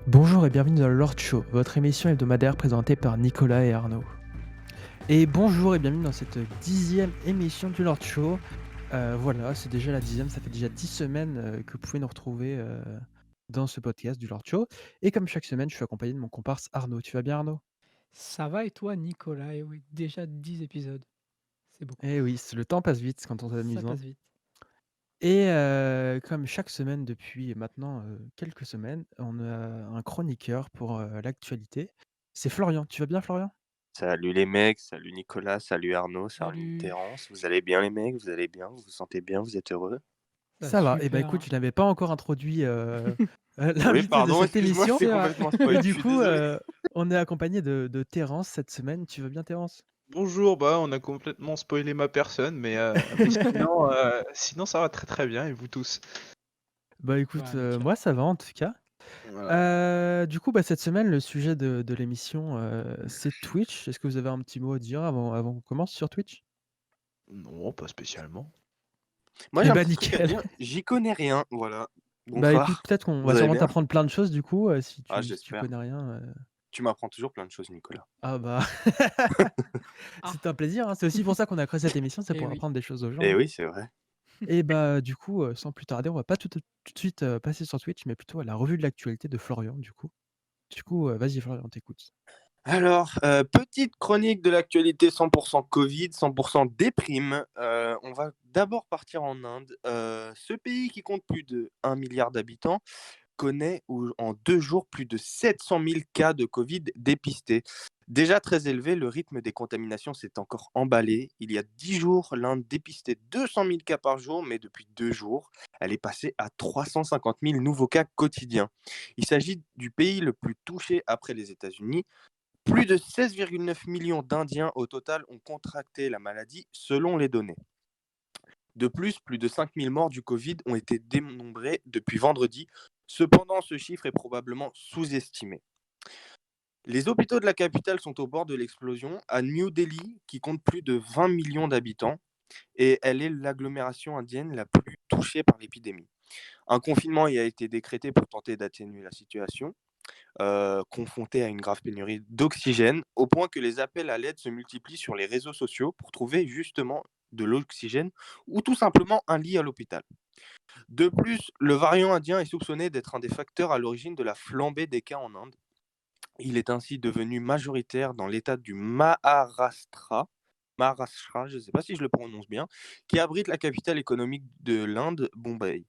Bonjour et bienvenue dans le Lord Show, votre émission hebdomadaire présentée par Nicolas et Arnaud. Et bonjour et bienvenue dans cette 10e émission du Lord Show. Voilà, c'est déjà la 10e, ça fait déjà 10 semaines que vous pouvez nous retrouver dans ce podcast du Lord Show. Et comme chaque semaine, je suis accompagné de mon comparse Arnaud. Tu vas bien Arnaud? Ça va et toi, Nicolas? Eh oui, déjà 10 épisodes, c'est beaucoup. Eh oui, le temps passe vite quand on Ça s'amuse, hein. passe vite. Et comme chaque semaine depuis maintenant quelques semaines, on a un chroniqueur pour l'actualité. C'est Florian. Tu vas bien Florian? Salut les mecs, salut Nicolas, salut Arnaud, salut Salut, Terence. Vous allez bien les mecs? Vous allez bien? Vous vous sentez bien? Vous êtes heureux? ça va Ça va. Et bah, super, écoute, hein. je n'avais pas encore introduit, Oui, l'invité de pardon, cette excuse-moi, je émission t'ai C'est vrai. complètement et spoil, je du suis coup, désolé. on est accompagné de Terence cette semaine. Tu vas bien Terence? Bonjour, bah, on a complètement spoilé ma personne, mais sinon ça va très, très bien et vous tous? Bah, écoute, Bah, nickel. moi ça va en tout cas. Voilà. Du coup, bah, cette semaine, le sujet de l'émission, c'est Twitch. Est-ce que vous avez un petit mot à dire avant qu'on commence sur Twitch? Non, pas spécialement. Moi Eh j'ai un bah, petit truc à nickel. dire, j'y connais rien, voilà. Bah, écoute, Bonsoir, peut-être qu'on va vous allez sûrement bien? t'apprendre plein de choses du coup, si Ah tu j'espère. connais rien. Tu m'apprends toujours plein de choses Nicolas. Ah bah, Ah! c'est un plaisir, hein. C'est aussi pour ça qu'on a créé cette émission, c'est Eh pour oui. apprendre des choses aux gens, Eh hein. oui, c'est vrai. Et bah, du coup, sans plus tarder, on va pas tout de suite, passer sur Twitch, mais plutôt à la revue de l'actualité de Florian, du coup. Vas-y Florian, on t'écoute. Alors, petite chronique de l'actualité 100 covid, 100 déprime. On va d'abord partir en Inde. Ce pays qui compte plus de 1 milliard d'habitants connaît en 2 jours plus de 700 000 cas de Covid dépistés. Déjà très élevé, le rythme des contaminations s'est encore emballé. Il y a 10 jours, l'Inde dépistait 200 000 cas par jour, mais depuis 2 jours, elle est passée à 350 000 nouveaux cas quotidiens. Il s'agit du pays le plus touché après les États-Unis. Plus de 16,9 millions d'Indiens au total ont contracté la maladie selon les données. De plus de 5 000 morts du Covid ont été dénombrés depuis vendredi. Cependant, ce chiffre est probablement sous-estimé. Les hôpitaux de la capitale sont au bord de l'explosion. À New Delhi, qui compte plus de 20 millions d'habitants, et elle est l'agglomération indienne la plus touchée par l'épidémie. Un confinement y a été décrété pour tenter d'atténuer la situation, confrontée à une grave pénurie d'oxygène, au point que les appels à l'aide se multiplient sur les réseaux sociaux pour trouver justement de l'oxygène ou tout simplement un lit à l'hôpital. De plus, le variant indien est soupçonné d'être un des facteurs à l'origine de la flambée des cas en Inde. Il est ainsi devenu majoritaire dans l'état du Maharashtra, je ne sais pas si je le prononce bien, qui abrite la capitale économique de l'Inde, Bombay.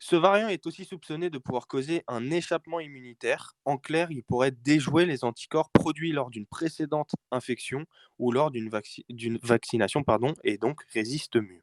Ce variant est aussi soupçonné de pouvoir causer un échappement immunitaire. En clair, il pourrait déjouer les anticorps produits lors d'une précédente infection ou lors d'une vaccination, et donc résiste mieux.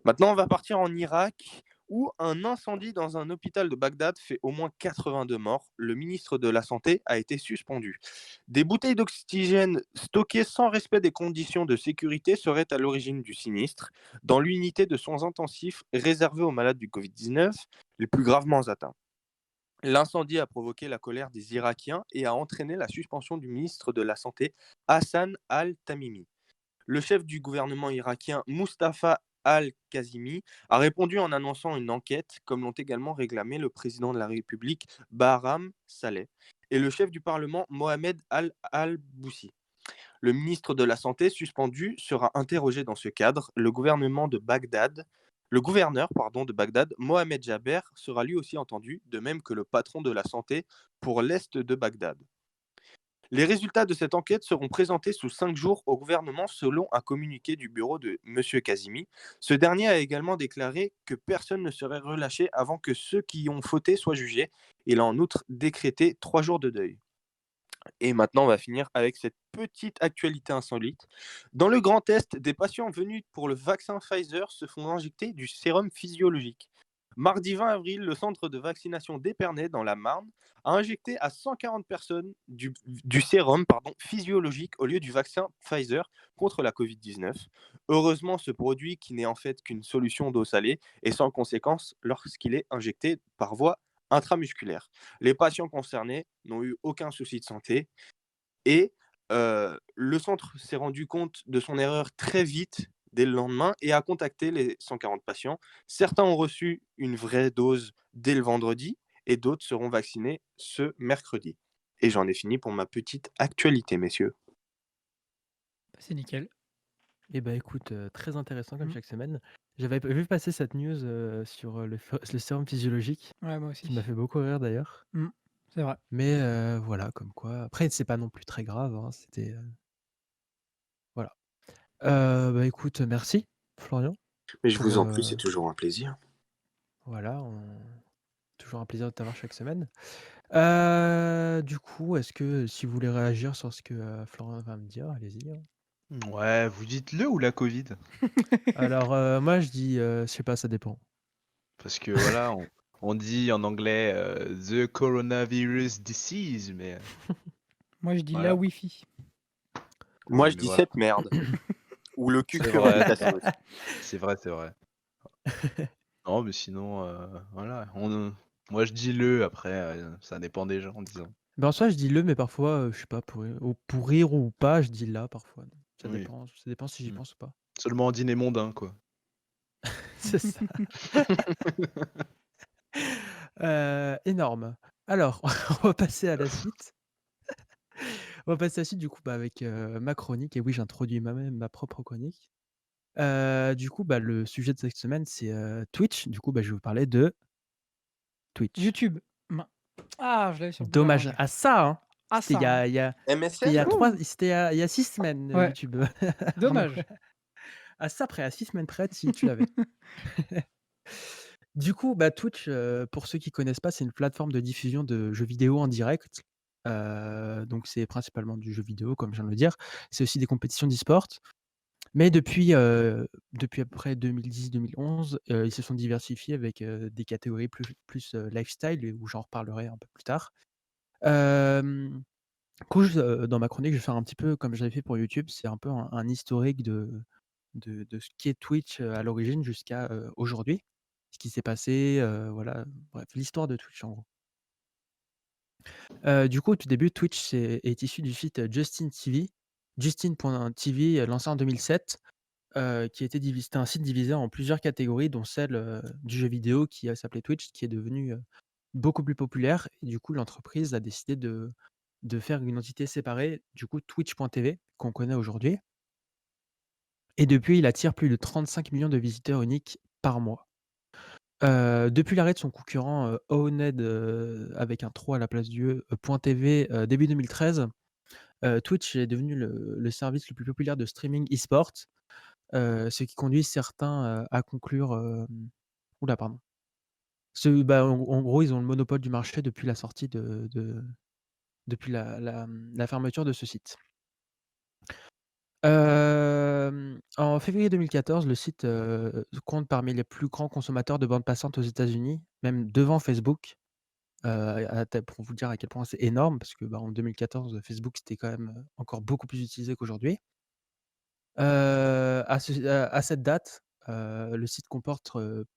Maintenant, on va partir en Irak, où un incendie dans un hôpital de Bagdad fait au moins 82 morts. Le ministre de la Santé a été suspendu. Des bouteilles d'oxygène stockées sans respect des conditions de sécurité seraient à l'origine du sinistre, dans l'unité de soins intensifs réservée aux malades du Covid-19 les plus gravement atteints. L'incendie a provoqué la colère des Irakiens et a entraîné la suspension du ministre de la Santé, Hassan al-Tamimi. Le chef du gouvernement irakien, Mustafa al-Kazimi, a répondu en annonçant une enquête, comme l'ont également réclamé le président de la République, Bahram Saleh, et le chef du Parlement, Mohamed al-Boussi. Le ministre de la Santé suspendu sera interrogé dans ce cadre. Le gouverneur de Bagdad, Mohamed Jaber, sera lui aussi entendu, de même que le patron de la santé pour l'est de Bagdad. Les résultats de cette enquête seront présentés sous 5 jours au gouvernement selon un communiqué du bureau de M. Kazimi. Ce dernier a également déclaré que personne ne serait relâché avant que ceux qui y ont fauté soient jugés. Il a en outre décrété 3 jours de deuil. Et maintenant, on va finir avec cette petite actualité insolite. Dans le Grand Est, des patients venus pour le vaccin Pfizer se font injecter du sérum physiologique. Mardi 20 avril, le centre de vaccination d'Épernay, dans la Marne, a injecté à 140 personnes du sérum physiologique au lieu du vaccin Pfizer contre la Covid-19. Heureusement, ce produit, qui n'est en fait qu'une solution d'eau salée, est sans conséquence lorsqu'il est injecté par voie intramusculaire. Les patients concernés n'ont eu aucun souci de santé et le centre s'est rendu compte de son erreur très vite, dès le lendemain, et a contacté les 140 patients. Certains ont reçu une vraie dose dès le vendredi et d'autres seront vaccinés ce mercredi. Et j'en ai fini pour ma petite actualité, messieurs. Bah, c'est nickel. Et bah, écoute, très intéressant comme Mmh. chaque semaine. J'avais vu passer cette news, sur, le sérum physiologique, Ouais, moi qui m'a aussi. fait beaucoup rire d'ailleurs. Mmh. C'est vrai. Mais, voilà, comme quoi après c'est pas non plus très grave, hein, c'était, voilà. Bah, écoute, merci Florian Mais je pour, vous en prie, c'est toujours un plaisir. voilà, toujours un plaisir de t'avoir chaque semaine. Du coup, est-ce que si vous voulez réagir sur ce que, Florian va me dire, allez-y, hein. Ouais, vous dites le ou la Covid? Alors, moi je dis, je sais pas, ça dépend. Parce que voilà, on dit en anglais the coronavirus disease, mais Moi, je dis la voilà. Wi-Fi. Moi, Oui, je mais dis voilà. cette merde. Ou le C'est cucur vrai, imitation aussi. c'est vrai, c'est vrai. Non, mais sinon, voilà. Moi, je dis le, après, ça dépend des gens, disons. Ben, en soi, je dis «le», mais parfois, je sais pas, pour rire ou pas, je dis «la» parfois. Oui. Ça dépend si j'y Mm. pense ou pas. Seulement en dîner mondain, quoi. C'est ça. Énorme. Alors, on va passer à la suite. On va passer à la suite du coup, bah, avec, ma chronique et oui, j'introduis moi-même ma propre chronique. Du coup, bah, le sujet de cette semaine, c'est, Twitch. Du coup, bah, je vais vous parler de Twitch. YouTube. Min Ah, je l'avais sur le bout de la Dommage. langue. Ah ça, hein! Ah C'était il ça, y hein. a il y a c'était il y a MSN? 3 Ouh! c'était il y a 6 semaines, Ouais, YouTube. Vraiment. dommage. À ça près, à 6 semaines près, si tu l'avais. Du coup, bah, Twitch, pour ceux qui connaissent pas, c'est une plateforme de diffusion de jeux vidéo en direct. Donc c'est principalement du jeu vidéo, comme je viens de le dire. C'est aussi des compétitions d'e-sport. Mais depuis à peu près 2010-2011, ils se sont diversifiés avec, des catégories plus, lifestyle et où j'en reparlerai un peu plus tard. Du coup, dans ma chronique, je vais faire un petit peu comme j'avais fait pour YouTube. C'est un peu un historique de ce qu'est Twitch, à l'origine jusqu'à, aujourd'hui. Ce qui s'est passé, voilà, bref, l'histoire de Twitch en gros. Du coup, au tout début, Twitch est issu du site, Justin TV. Justin.tv, lancé en 2007, qui était c'était un site divisé en plusieurs catégories, dont celle, du jeu vidéo qui, s'appelait Twitch, qui est devenu, beaucoup plus populaire et du coup, l'entreprise a décidé de faire une entité séparée, du coup, Twitch.tv, qu'on connaît aujourd'hui et depuis, il attire plus de 35 millions de visiteurs uniques par mois. Depuis l'arrêt de son concurrent, Owned, avec un 3 à la place du E, .tv, début 2013, Twitch est devenu le service le plus populaire de streaming e-sport, ce qui conduit certains, à conclure, pardon. Bah, en gros, ils ont le monopole du marché depuis la sortie depuis la fermeture de ce site. En février 2014, le site, compte parmi les plus grands consommateurs de bande passante aux États-Unis, même devant Facebook. À tel pour vous dire à quel point c'est énorme parce que, bah, en 2014, Facebook, c'était quand même, encore beaucoup plus utilisé qu'aujourd'hui. À cette date, le site comporte,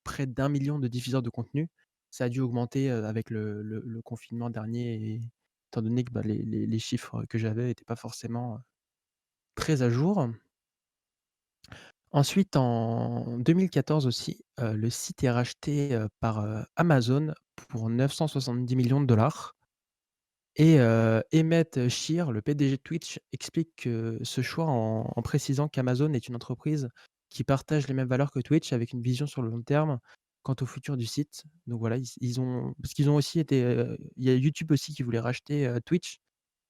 près d'1 million de diffuseurs de contenu. Ça a dû augmenter, avec le confinement dernier et étant donné que, bah, les chiffres que j'avais étaient pas forcément, très à jour. Ensuite, en 2014 aussi, le site est racheté, par, Amazon pour 970 millions de dollars. Et Emmett Shear, le PDG de Twitch, explique ce choix en précisant qu'Amazon est une entreprise qui partage les mêmes valeurs que Twitch avec une vision sur le long terme quant au futur du site. Donc voilà, ils ont parce qu'ils ont aussi été, il y a YouTube aussi qui voulait racheter, Twitch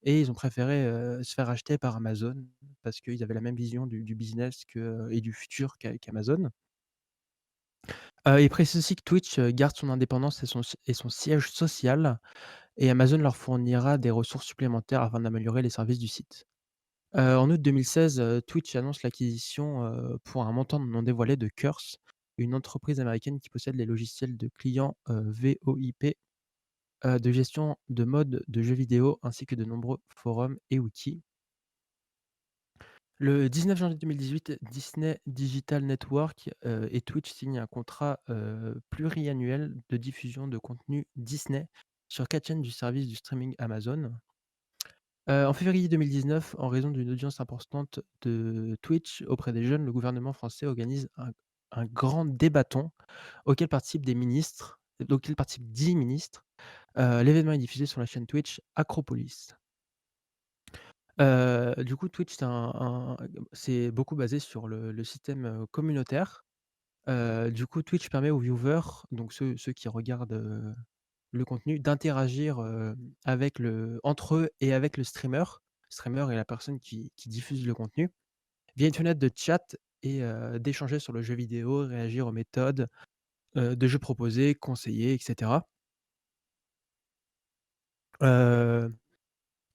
et ils ont préféré, se faire racheter par Amazon parce qu'ils avaient la même vision du business et du futur qu'Amazon. Il précise aussi que Twitch, garde son indépendance et son siège social et Amazon leur fournira des ressources supplémentaires afin d'améliorer les services du site. En août 2016, Twitch annonce l'acquisition, pour un montant non dévoilé de Curse, une entreprise américaine qui possède les logiciels de clients, VoIP, de gestion de modes de jeux vidéo ainsi que de nombreux forums et outils. Le 19 janvier 2018, Disney Digital Network, et Twitch signent un contrat, pluriannuel de diffusion de contenu Disney sur 4 chaînes du service du streaming Amazon. En février 2019, en raison d'une audience importante de Twitch auprès des jeunes, le gouvernement français organise un grand débatton auquel participent 10 ministres L'événement est diffusé sur la chaîne Twitch Acropolis. Du coup, Twitch, c'est beaucoup basé sur le système, communautaire. Du coup, Twitch permet aux viewers, donc ceux qui regardent, le contenu, d'interagir, entre eux et avec le streamer. Le streamer est la personne qui diffuse le contenu, via une fenêtre de chat et d'échanger sur le jeu vidéo, réagir aux méthodes, de jeux proposés, conseiller et cetera. Heu,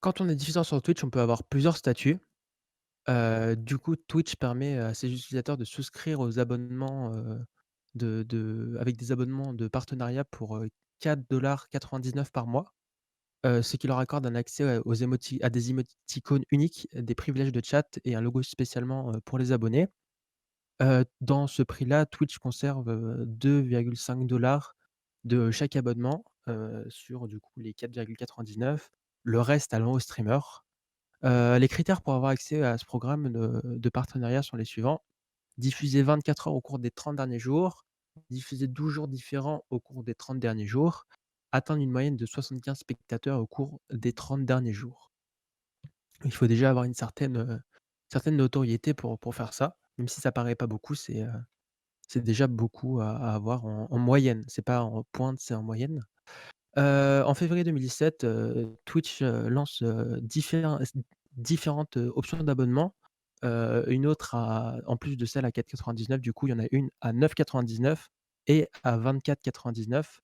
Quand on est diffuseur sur Twitch, on peut avoir plusieurs statuts. Du coup, Twitch permet à ses utilisateurs de souscrire aux abonnements, avec des abonnements de partenariat pour, 4,99 $ par mois, ce qui leur accorde un accès, à des émoticônes uniques, des privilèges de chat et un logo spécialement, pour les abonnés. Dans ce prix-là, Twitch conserve, 2,5 $ de chaque abonnement, sur du coup les 4,99 $. Le reste allant aux streamers. Les critères pour avoir accès à ce programme de partenariat sont les suivants: diffuser 24 heures au cours des 30 derniers jours, diffuser 12 jours différents au cours des 30 derniers jours, atteindre une moyenne de 75 spectateurs au cours des 30 derniers jours. Il faut déjà avoir une certaine notoriété pour faire ça, même si ça paraît pas beaucoup, c'est déjà beaucoup à avoir en moyenne. C'est pas en pointe, c'est en moyenne. En février 2017, Twitch, lance, différentes, options d'abonnement. Une autre en plus de celle à 4,99 €, du coup, il y en a une à 9,99 € et à 24,99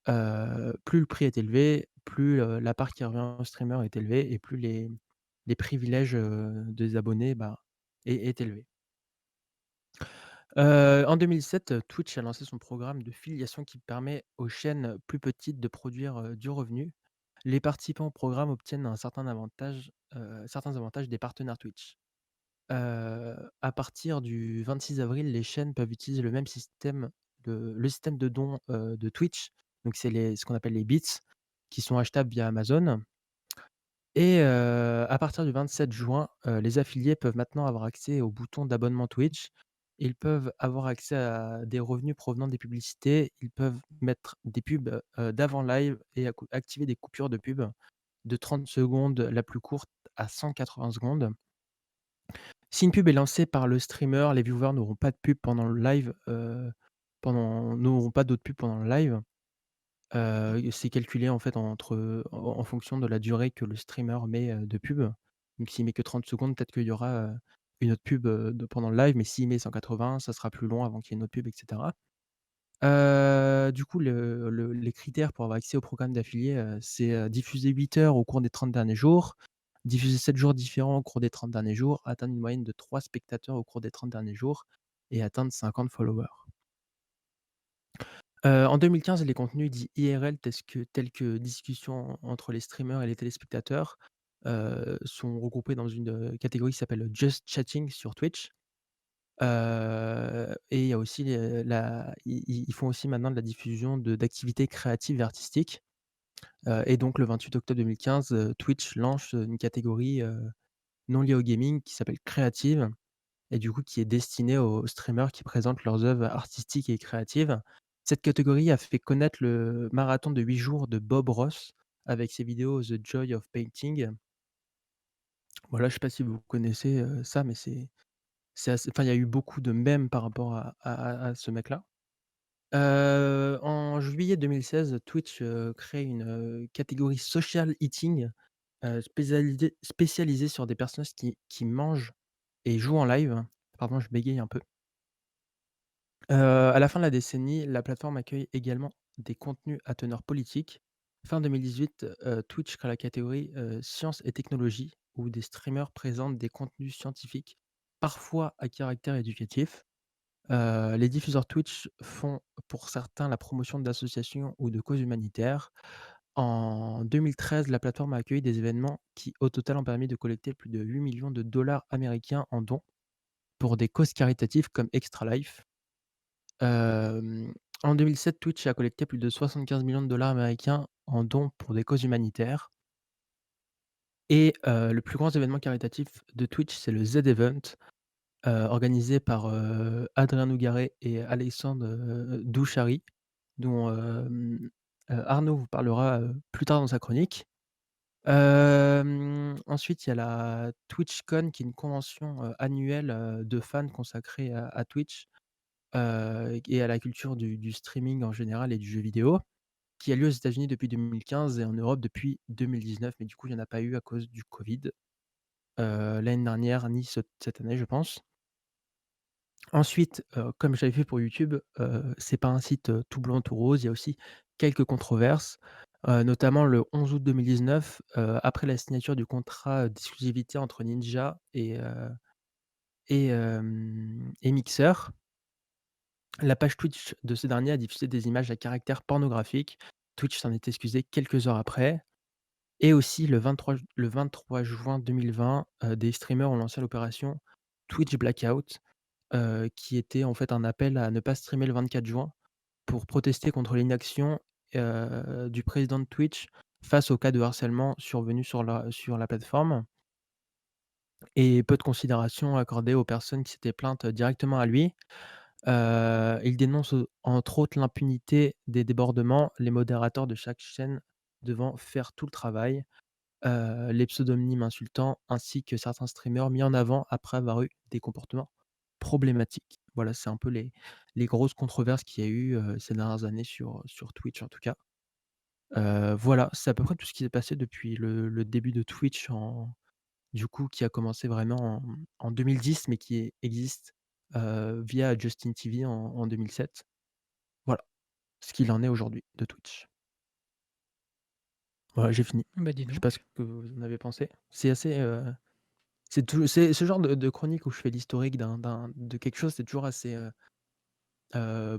€. Plus le prix est élevé, plus, la part qui revient au streamer est élevée et plus les privilèges, des abonnés, bah, est élevé. En 2007, Twitch a lancé son programme de filiation qui permet aux chaînes plus petites de produire, du revenu. Les participants au programme obtiennent certains avantages des partenaires Twitch. À partir du 26 avril, les chaînes peuvent utiliser le système de dons, de Twitch. Donc c'est ce qu'on appelle les bits, qui sont achetables via Amazon. Et à partir du 27 juin, les affiliés peuvent maintenant avoir accès au bouton d'abonnement Twitch. Ils peuvent avoir accès à des revenus provenant des publicités. Ils peuvent mettre des pubs, d'avant live et activer des coupures de pub de 30 secondes, la plus courte à 180 secondes. Si une pub est lancée par le streamer, les viewers n'auront pas de pub pendant le live, n'auront pas d'autres pubs pendant le live. C'est calculé en fait en fonction de la durée que le streamer met, de pub. Donc s'il met que 30 secondes, peut-être qu'il y aura, une autre pub, pendant le live, mais s'il met 180, ça sera plus long avant qu'il y ait une autre pub et cetera. Du coup, les critères pour avoir accès au programme d'affilié, c'est, diffuser 8 heures au cours des 30 derniers jours, diffuser 7 jours différents au cours des 30 derniers jours, atteindre une moyenne de 3 spectateurs au cours des 30 derniers jours et atteindre 50 followers. En 2015, les contenus dits IRL tels que discussions entre les streamers et les téléspectateurs, sont regroupés dans une, catégorie qui s'appelle Just Chatting sur Twitch. Et il y a aussi ils font aussi maintenant de la diffusion d'activités créatives et artistiques. Et donc le 28 octobre 2015, Twitch lance une catégorie, non liée au gaming qui s'appelle créative et du coup qui est destinée aux streamers qui présentent leurs œuvres artistiques et créatives. Cette catégorie a fait connaître le marathon de 8 jours de Bob Ross avec ses vidéos The Joy of Painting. Voilà, je sais pas si vous connaissez, ça, mais c'est assez, enfin, il y a eu beaucoup de mèmes par rapport à ce mec-là. En juillet 2016, Twitch, crée une, catégorie social eating, spécialisée sur des personnes qui mangent et jouent en live. Pardon, je bégaye un peu. À la fin de la décennie, la plateforme accueille également des contenus à teneur politique. Fin 2018, Twitch crée la catégorie, sciences et technologies, où des streamers présentent des contenus scientifiques, parfois à caractère éducatif. Les diffuseurs Twitch font pour certains la promotion d'associations ou de causes humanitaires. En 2013, la plateforme a accueilli des événements qui, au total, ont permis de collecter plus de 8 millions de dollars américains en dons pour des causes caritatives comme Extra Life. En 2007, Twitch a collecté plus de 75 millions de dollars américains en dons pour des causes humanitaires. Et le plus grand événement caritatif de Twitch, c'est le Z-Event, organisé par, Adrien Nougaret et Alexandre, Douchary, dont, Arnaud vous parlera, plus tard dans sa chronique. Ensuite, il y a la TwitchCon qui est une convention, annuelle, de fans consacrée à Twitch, et à la culture du streaming en général et du jeu vidéo, qui a lieu aux États-Unis depuis 2015 et en Europe depuis 2019, mais du coup, il y en a pas eu à cause du covid, l'année dernière ni cette année, je pense. Ensuite, comme j'avais fait pour YouTube, c'est pas un site, tout blanc, tout rose. Il y a aussi quelques controverses, notamment le 11 août 2019, après la signature du contrat, d'exclusivité entre Ninja et Mixer. La page Twitch de ce dernier a diffusé des images à caractère pornographique. Twitch s'en est excusé quelques heures après et aussi le 23 juin 2020, des streamers ont lancé l'opération Twitch Blackout, qui était en fait un appel à ne pas streamer le 24 juin pour protester contre l'inaction, du président de Twitch face aux cas de harcèlement survenus sur la plateforme et peu de considération accordée aux personnes qui s'étaient plaintes directement à lui. Il dénonce, entre autres l'impunité des débordements, les modérateurs de chaque chaîne devant faire tout le travail, les pseudonymes insultants ainsi que certains streamers mis en avant après avoir eu des comportements problématiques. Voilà, c'est un peu les grosses controverses qu'il y a eu, ces dernières années sur Twitch en tout cas. Voilà, c'est à peu près tout ce qui s'est passé depuis le début de Twitch qui a commencé vraiment en 2010 mais existe, via Justin TV en 2007. Voilà, ce qu'il en est aujourd'hui de Twitch. Voilà, j'ai fini. Bah, dis Je sais donc. pas ce que vous en avez pensé. C'est assez, c'est ce genre de chronique où je fais l'historique de quelque chose, c'est toujours assez,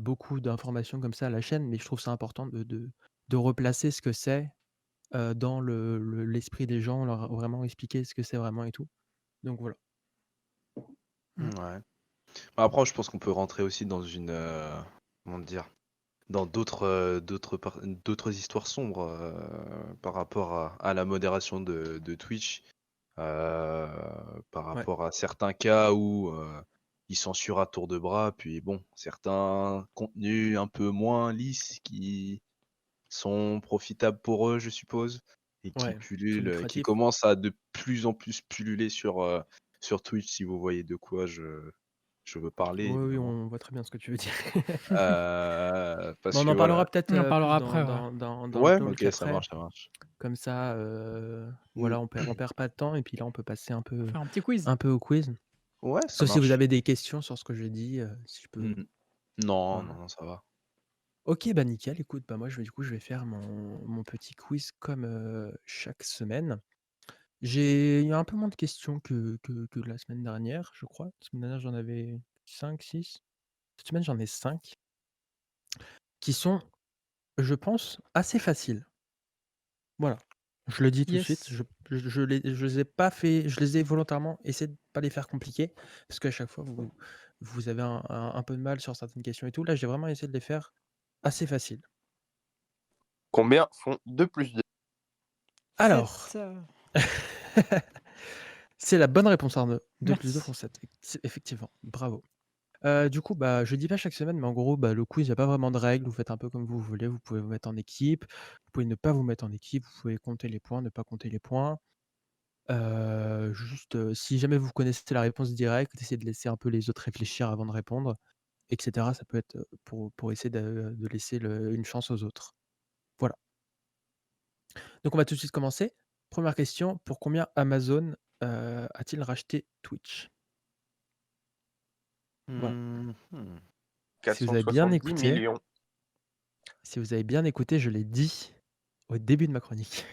beaucoup d'informations comme ça à la chaîne, mais je trouve ça important de replacer ce que c'est, dans l'esprit des gens, leur vraiment expliquer ce que c'est vraiment et tout. Donc voilà. Mmh. Ouais. Bah, après, je pense qu'on peut rentrer aussi dans une, comment dire? Dans d'autres histoires sombres, par rapport à la modération de Twitch, heu, par Ouais, rapport à certains cas où, ils censurent à tour de bras, puis bon, certains contenus un peu moins lisses qui sont profitables pour eux, je suppose, et qui ouais, c'est pullulent, qui lucratif. commencent à de plus en plus pulluler sur Twitch, si vous voyez de quoi je veux parler Oui, oui, évidemment. on voit très bien ce que tu veux dire. Mais Parce on que en parlera voilà. peut-être, On en plus parlera après, dans ouais. dans dans dans le Ouais, talk OK, ça après. marche, ça marche. Comme ça, Mmh. voilà, on perd pas de temps et puis là, on peut passer Faire un petit quiz. un peu au quiz. Ouais, ça Sauf si vous marche. avez des questions sur ce que j'ai dit, si je peux Mmh. Non, non, voilà. non, ça va. OK, bah, nickel. Écoute, bah, moi, je vais faire mon petit quiz comme, chaque semaine. J'ai eu un peu moins de questions que la semaine dernière, je crois. La semaine dernière, j'en avais 5, 6. Cette semaine, j'en ai 5 qui sont, je pense, assez faciles. Voilà. Je le dis tout de suite, Yes. je les ai volontairement essayé de pas les faire compliqués, parce qu'à chaque fois vous avez un peu de mal sur certaines questions et tout. Là, j'ai vraiment essayé de les faire assez faciles. Combien font 2 plus 2? Alors, 7. c'est la bonne réponse Arnaud. 2 plus 2 font Merci. 7. C'est effectivement, bravo. Du coup, bah, je dis pas chaque semaine, mais en gros, bah, le quiz, il y a pas vraiment de règles. Vous faites un peu comme vous voulez. Vous pouvez vous mettre en équipe, vous pouvez ne pas vous mettre en équipe, vous pouvez compter les points, ne pas compter les points. Juste, si jamais vous connaissez la réponse directe, essayez de laisser un peu les autres réfléchir avant de répondre et cetera. Ça peut être, pour essayer de laisser une chance aux autres. Voilà. Donc on va tout de suite commencer. Première question, pour combien Amazon, a-t-il racheté Twitch? Voilà. Mmh mh. Si vous avez bien 470 écouté millions. je l'ai dit au début de ma chronique.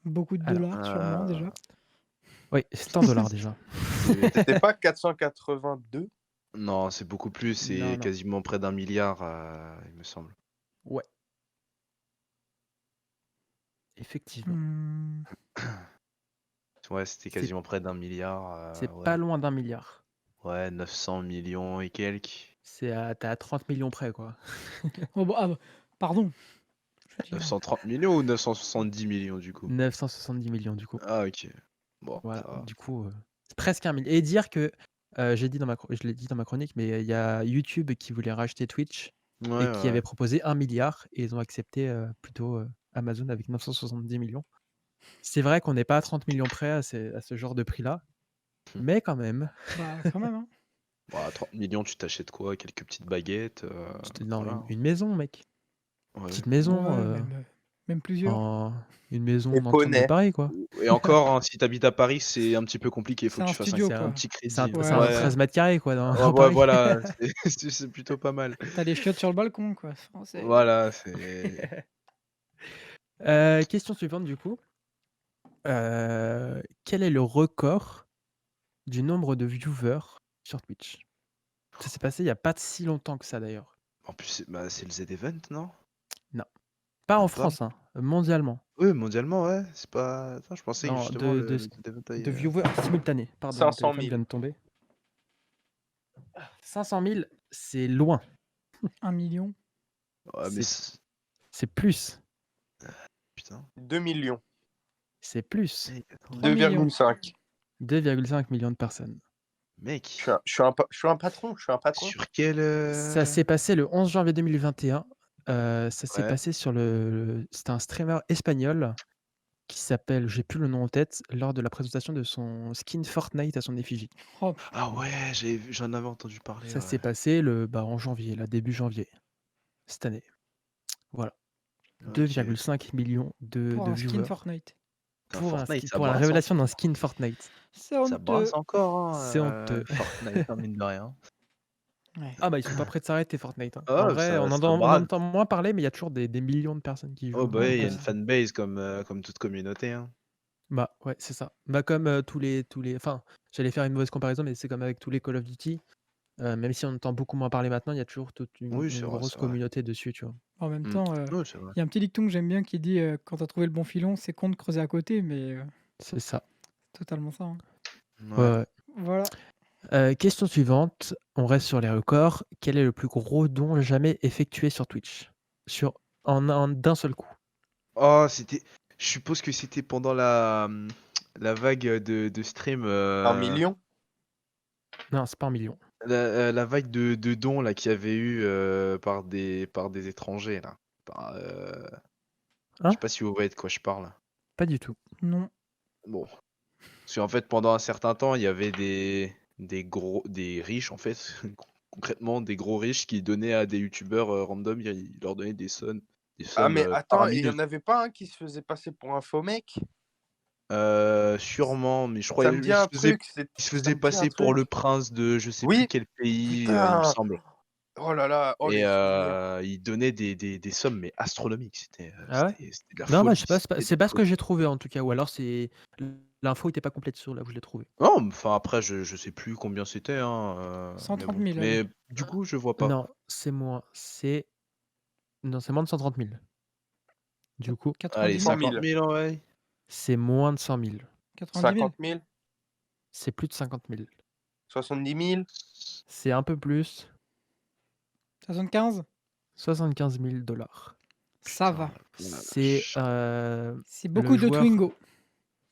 Beaucoup de Alors, dollars sûrement déjà. oui, c'est en dollars déjà. C'était pas 482? Non, c'est beaucoup plus, Non, c'est non. quasiment près d'1 milliard, il me semble. Ouais, effectivement. Mmh, Ouais, c'était C'est quasiment près d'1 milliard, c'est ouais. pas loin d'1 milliard. Ouais, 900 millions et quelques. Tu à 30 000 000 près, quoi. oh bah, pardon. Je veux dire, 930 millions ou 970 millions du coup? 970 millions du coup. Ah OK. Bon, Voilà, ça va. du coup, c'est presque 1 000 et dire que, je l'ai dit dans ma chronique, mais il y a YouTube qui voulait racheter Twitch Ouais, et ouais, qui avait ouais. proposé 1 milliard et ils ont accepté, plutôt, Amazon avec 970 millions. C'est vrai qu'on n'est pas à 30 millions près à ce genre de prix-là, Mmh. mais quand même, Bah, quand même, hein. Bah, 30 millions, tu t'achètes quoi? Quelques petites baguettes, non, voilà, une maison, mec. ouais. Petite maison, Ouais, même plusieurs. en une maison Et dans le centre de poney. Paris, quoi. Et encore, hein, si tu habites à Paris, c'est un petit peu compliqué. Il faut C'est que un tu fasses un studio, C'est un un quoi. petit c'est un crédit. c'est Ouais, un c'est ça. 13 mètres carrés, quoi, dans Ouais, à ouais, Paris. voilà, c'est plutôt pas mal. Tu les chiottes sur le balcon, quoi. Voilà, c'est Question suivante, du coup. Quel est le record du nombre de viewers sur Twitch? Ça s'est passé il y a pas si longtemps que ça, d'ailleurs. en plus, c'est le Z-Event, non? Non, pas en Même pas? France, hein, mondialement. Oui, mondialement, ouais, c'est pas attends, je pensais que Non, justement le Z-Event de aille, viewers simultanés. Pardon, mon 500 téléphone vient 000. de tomber. 500 000, c'est loin. 1 million. ouais, mais C'est plus. putain, 2 millions. C'est plus. mec, attends, 3 millions. 2,5. 2,5 millions de personnes. Je suis mec, un patron. Je suis un patron. sur quel, Ça s'est passé le 11 janvier 2021. Ça s'est ouais, passé sur c'était un streamer espagnol qui s'appelle, j'ai plus le nom en tête, lors de la présentation de son skin Fortnite à son effigie. Oh, ah ouais, j'en avais entendu parler, Ça ouais. s'est passé en janvier, là, début janvier, cette année. Voilà. OK. 2,5 millions pour de un skin viewers Fortnite. Putain, Fortnite, ça pour la brasse, hein. révélation d'un skin Fortnite. C'est Ça brasse honteux. encore, C'est honteux. Fortnite, hein, mine de rien. Ouais. Ah bah, ils sont pas prêts de s'arrêter Fortnite, hein. En Ah, vrai, ça on en brade. entend moins parler, mais il y a toujours des millions de personnes qui Oh jouent, bah, Ouais, ouais, il y a bah, une fanbase comme toute communauté, hein. Bah, ouais, c'est ça. Bah, comme, tous les enfin, j'allais faire une mauvaise comparaison, mais c'est comme avec tous les Call of Duty, même si on entend beaucoup moins parler maintenant, il y a toujours toute Oui, une c'est vrai, grosse c'est vrai. communauté dessus, tu vois? en même Mmh. temps, Oui, c'est vrai. il y a un petit dicton que j'aime bien qui dit quand t'as trouvé le bon filon, c'est con de creuser à côté, mais C'est ça. c'est totalement ça, hein. Ouais, Ouais. ouais. Voilà. Question suivante, on reste sur les records. Quel est le plus gros don jamais effectué sur Twitch? En d'un seul coup? Oh, je suppose que c'était pendant la vague, de stream, 1 million. Non, c'est pas 1 million. la vague de dons là qu'il y avait eu, par des étrangers là. Je Hein? sais pas si vous voyez de quoi je parle? Pas du tout. Non. Bon, parce qu'en fait, pendant un certain temps, il y avait des riches en fait, concrètement des gros riches qui donnaient à des youtubeurs, random, ils leur donnaient des Ah, sommes, mais attends, il y en faramineuses. avait pas un qui se faisait passer pour un faux mec? Sûrement, mais je Ça croyais me dit un truc. il se Ça faisait me dit un passer pour le truc. prince de je sais plus Oui, quel pays, il me putain. semble. Oh là là. Oh, Et les souvenirs. il donnait des sommes, mais astronomiques. Ah ouais? C'était de la Non, moi, folie, je sais pas, c'était de c'est la pas ce que folie. j'ai trouvé en tout cas, ou alors l'info était pas complète sur là où je l'ai trouvé. Non, enfin après je sais plus combien c'était, hein, mais 130 bon. 000, allez. Mais du coup, je vois pas. Non, c'est moins, non, c'est moins de 130 000. Du coup, allez, 90 000. 100 50 000. 000 ouais. c'est moins de 100 000. 90 000. 50 000. C'est plus de 50 000. 70 000. C'est un peu plus, 75. 75 000 $. Ça Putain, va. la C'est vache. C'est le beaucoup de joueur, Twingo.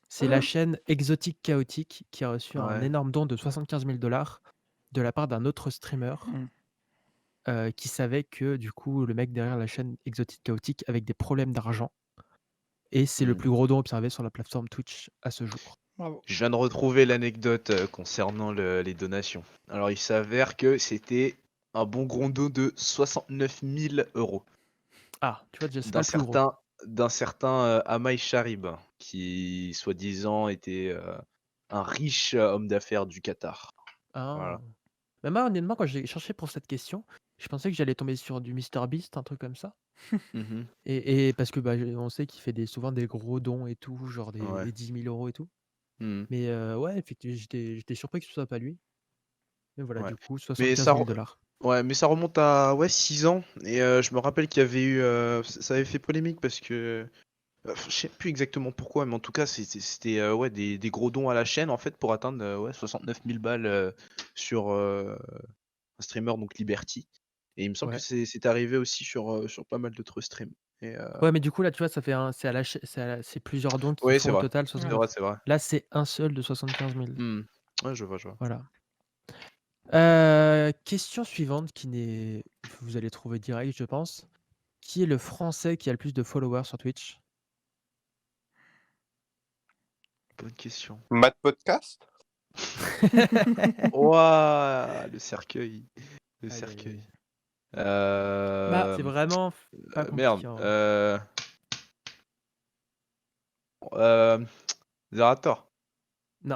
c'est la chaîne Exotique Chaotique qui a reçu un Ouais. énorme don de 75 000 $ de la part d'un autre streamer qui savait que du coup le mec derrière la chaîne Exotique Chaotique avait des problèmes d'argent. Et c'est le Mmh. plus gros don observé sur la plateforme Twitch à ce jour. Bravo. Je viens de retrouver l'anecdote, concernant les donations. Alors il s'avère que c'était un bon gros don de 69 000 €. Ah, tu vois déjà, c'est pas D'un le plus gros. certain Amay Charib, qui soi-disant était, un riche, homme d'affaires du Qatar. Ah. Voilà. Mais moi, honnêtement, quand j'ai cherché pour cette question, je pensais que j'allais tomber sur du MrBeast, un truc comme ça. Mmh. Et parce que on sait qu'il fait souvent des gros dons et tout, genre Ouais. des 10 000 € et tout. Mmh. Mais ouais, effectivement, j'étais surpris que ce soit pas lui. Mais voilà, Ouais. du coup, Mais 75 ça 000 re $. ouais, mais ça remonte à, ouais, 6 ans et je me rappelle qu'il y avait eu, ça avait fait polémique parce que, je sais plus exactement pourquoi, mais en tout cas, c'était, ouais, des gros dons à la chaîne, en fait, pour atteindre, ouais, 69 000 balles, sur, un streamer, donc Liberty, et il me semble que Ouais. c'est arrivé aussi sur pas mal d'autres streams et Ouais, mais du coup, là, tu vois, ça fait c'est plusieurs dons qui oui, c'est font au vrai. total C'est 69. vrai, c'est vrai. Là, c'est un seul de 75 000. Mmh. Ouais, je vois, je vois. Voilà. Question suivante qui n'est vous allez trouver direct, je pense. Qui est le Français qui a le plus de followers sur Twitch? Bonne question. Matt Podcast? Ouah, le cercueil. Le Aïe, aïe, cercueil. aïe. Bah, C'est Euh, vraiment pas Merde. compliqué, hein. Zerator. Non,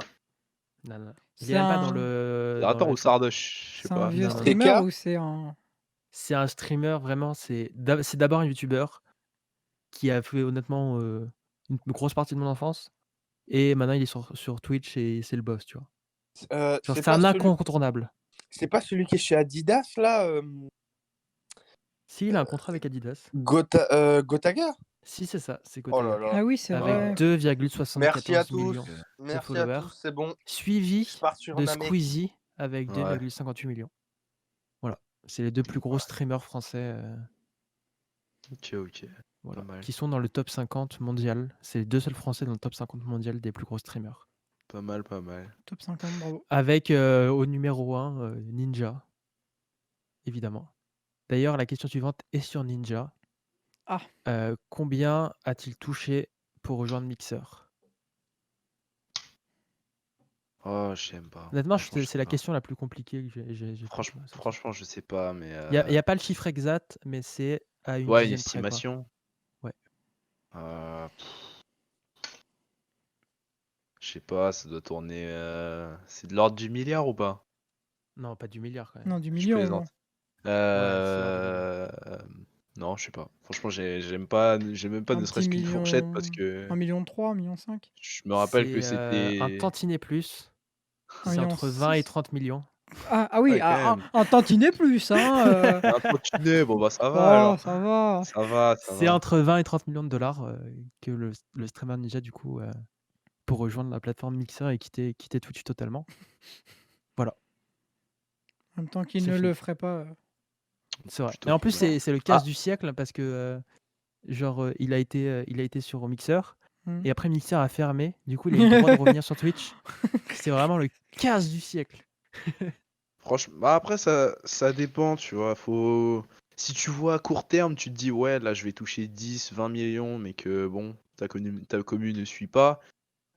non, non. Il est c'est même pas dans un, dans Zerator le ou top. Sardoche, je sais c'est un pas. vieux Non, non, non. streamer TK? ou c'est un. C'est un streamer, vraiment, c'est d'abord un youtubeur qui a fait honnêtement, une grosse partie de mon enfance et maintenant il est sur Twitch et c'est le boss, tu vois? Genre c'est un incontournable. C'est pas celui qui est chez Adidas là, Si, il a un contrat avec Adidas. Gotaga? Si, c'est ça, c'est Oh là Gotaga. là. Ah oui, c'est Avec vrai. Merci à 2,74 tous. millions de Merci à tous, followers, c'est bon. Je suivi pars sur de Namek. Squeezie avec Ouais. 2,58 millions. Voilà, c'est les 2 plus gros streamers français, Ok. voilà, Pas mal. qui sont dans le top 50 mondial. C'est les 2 seuls français dans le top 50 mondial des plus gros streamers. Pas mal, pas mal. Top 50, bravo. Avec, au numéro 1, Ninja, évidemment. D'ailleurs, la question suivante est sur Ninja. Ah. Combien a-t-il touché pour rejoindre Mixer? Oh, je sais même pas. Honnêtement, Franchement, je c'est sais la pas. question la plus compliquée que j'ai faite, Franchement, moi, cette fois. franchement, je sais pas, mais Il y a pas le chiffre exact, mais c'est à une ouais, une dizaine près, quoi. estimation. Ouais. Je sais pas, ça doit tourner. C'est de l'ordre du milliard ou pas? Non, pas du milliard, quand même. Non, du Je million. plaisante. Ouais, c'est l'ordre du milliard. Non, je sais pas. Franchement, j'ai même pas Un ne serait-ce petit qu'une fourchette million. parce que 1,3 million, 1,5 million. je me rappelle que C'est, un c'était. tantinet plus. Un C'est million entre 20 et six. 30 millions. Ah oui, Ouais, quand même. un tantinet plus, hein. Un tantinet, bon bah ça va Oh, alors. ça va. Ça va, ça C'est va. entre 20 et 30 millions de dollars que le streamer Ninja, du coup, pour rejoindre la plateforme Mixer et quitter Twitch totalement. Voilà, En même temps qu'il c'est ne fini. le ferait pas. C'est vrai. Plutôt Et en que plus, non. c'est le casse du siècle parce que, genre, il a été sur Mixer Hmm. et après Mixer a fermé. Du coup, il a eu le droit de revenir sur Twitch. C'est vraiment le casse du siècle. Franchement, bah après ça dépend, tu vois. Si tu vois à court terme, tu te dis ouais, là je vais toucher 10, 20 millions, mais que bon, ta commune ne suit pas.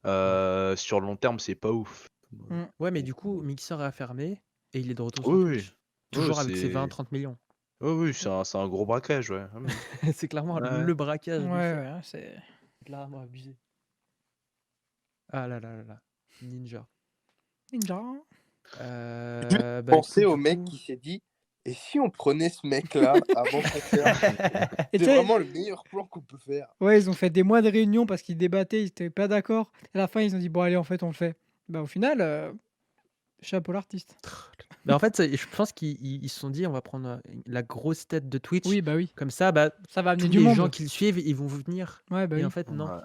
Sur le long terme, c'est pas ouf. Ouais, mais du coup, Mixer a fermé et il est de retour sur Oui, Twitch. oui. Toujours avec ses 20-30 millions. Oui, c'est un gros braquage, ouais. C'est clairement Ouais. le braquage du siècle. Ouais, c'est. C'est clairement abusé. Ah là là là là. Ninja. Ninja. Je Bah pensais écoute, au du mec coup... qui s'est dit, et si on prenait ce mec-là avant qu'on fasse Et C'est tu sais, vraiment le meilleur plan qu'on peut faire. ouais, ils ont fait des mois de réunions parce qu'ils débattaient, ils étaient pas d'accord. À la fin, ils ont dit bon, allez, en fait, on le fait. Bah, au final, chapeau l'artiste. Mais en fait, je pense qu'ils se sont dit, on va prendre la grosse tête de Twitch. Oui, bah oui. Comme ça, bah, Ça va amener tous du les monde. gens qui le suivent, ils vont venir. Ouais, bah Et oui. en fait, non. Ouais.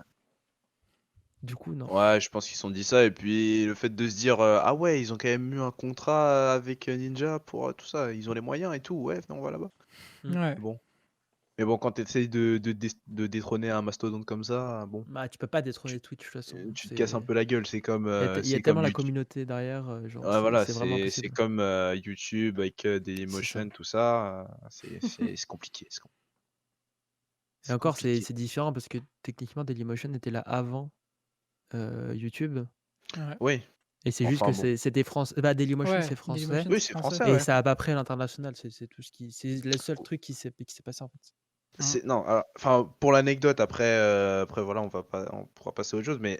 Du coup, non. Ouais, je pense qu'ils se sont dit ça, et puis le fait de se dire ah ouais, ils ont quand même eu un contrat avec Ninja pour tout ça, ils ont les moyens et tout, ouais, non, on va là-bas. Ouais. Bon. Mais bon, quand tu essayes de détrôner un mastodonte comme ça, bon, Bah, tu peux pas détrôner Twitch, de toute façon. tu te casses un peu la gueule. C'est comme, Il y a c'est tellement comme la YouTube. communauté derrière, genre, Ouais, voilà, c'est vraiment c'est impossible. comme YouTube avec Dailymotion, simple. tout ça. C'est compliqué. Et encore, compliqué. c'est différent parce que techniquement, Dailymotion était là avant YouTube. Ouais. Oui, Et c'est juste enfin que bon. c'était français. Bah, Dailymotion, Ouais, c'est français. Dailymotion, Oui, c'est français, Et ouais. ça a pas pris à l'international. C'est tout ce qui. C'est le seul truc qui s'est passé en fait. Non, alors, enfin, pour l'anecdote, après voilà, on pourra passer à autre chose, mais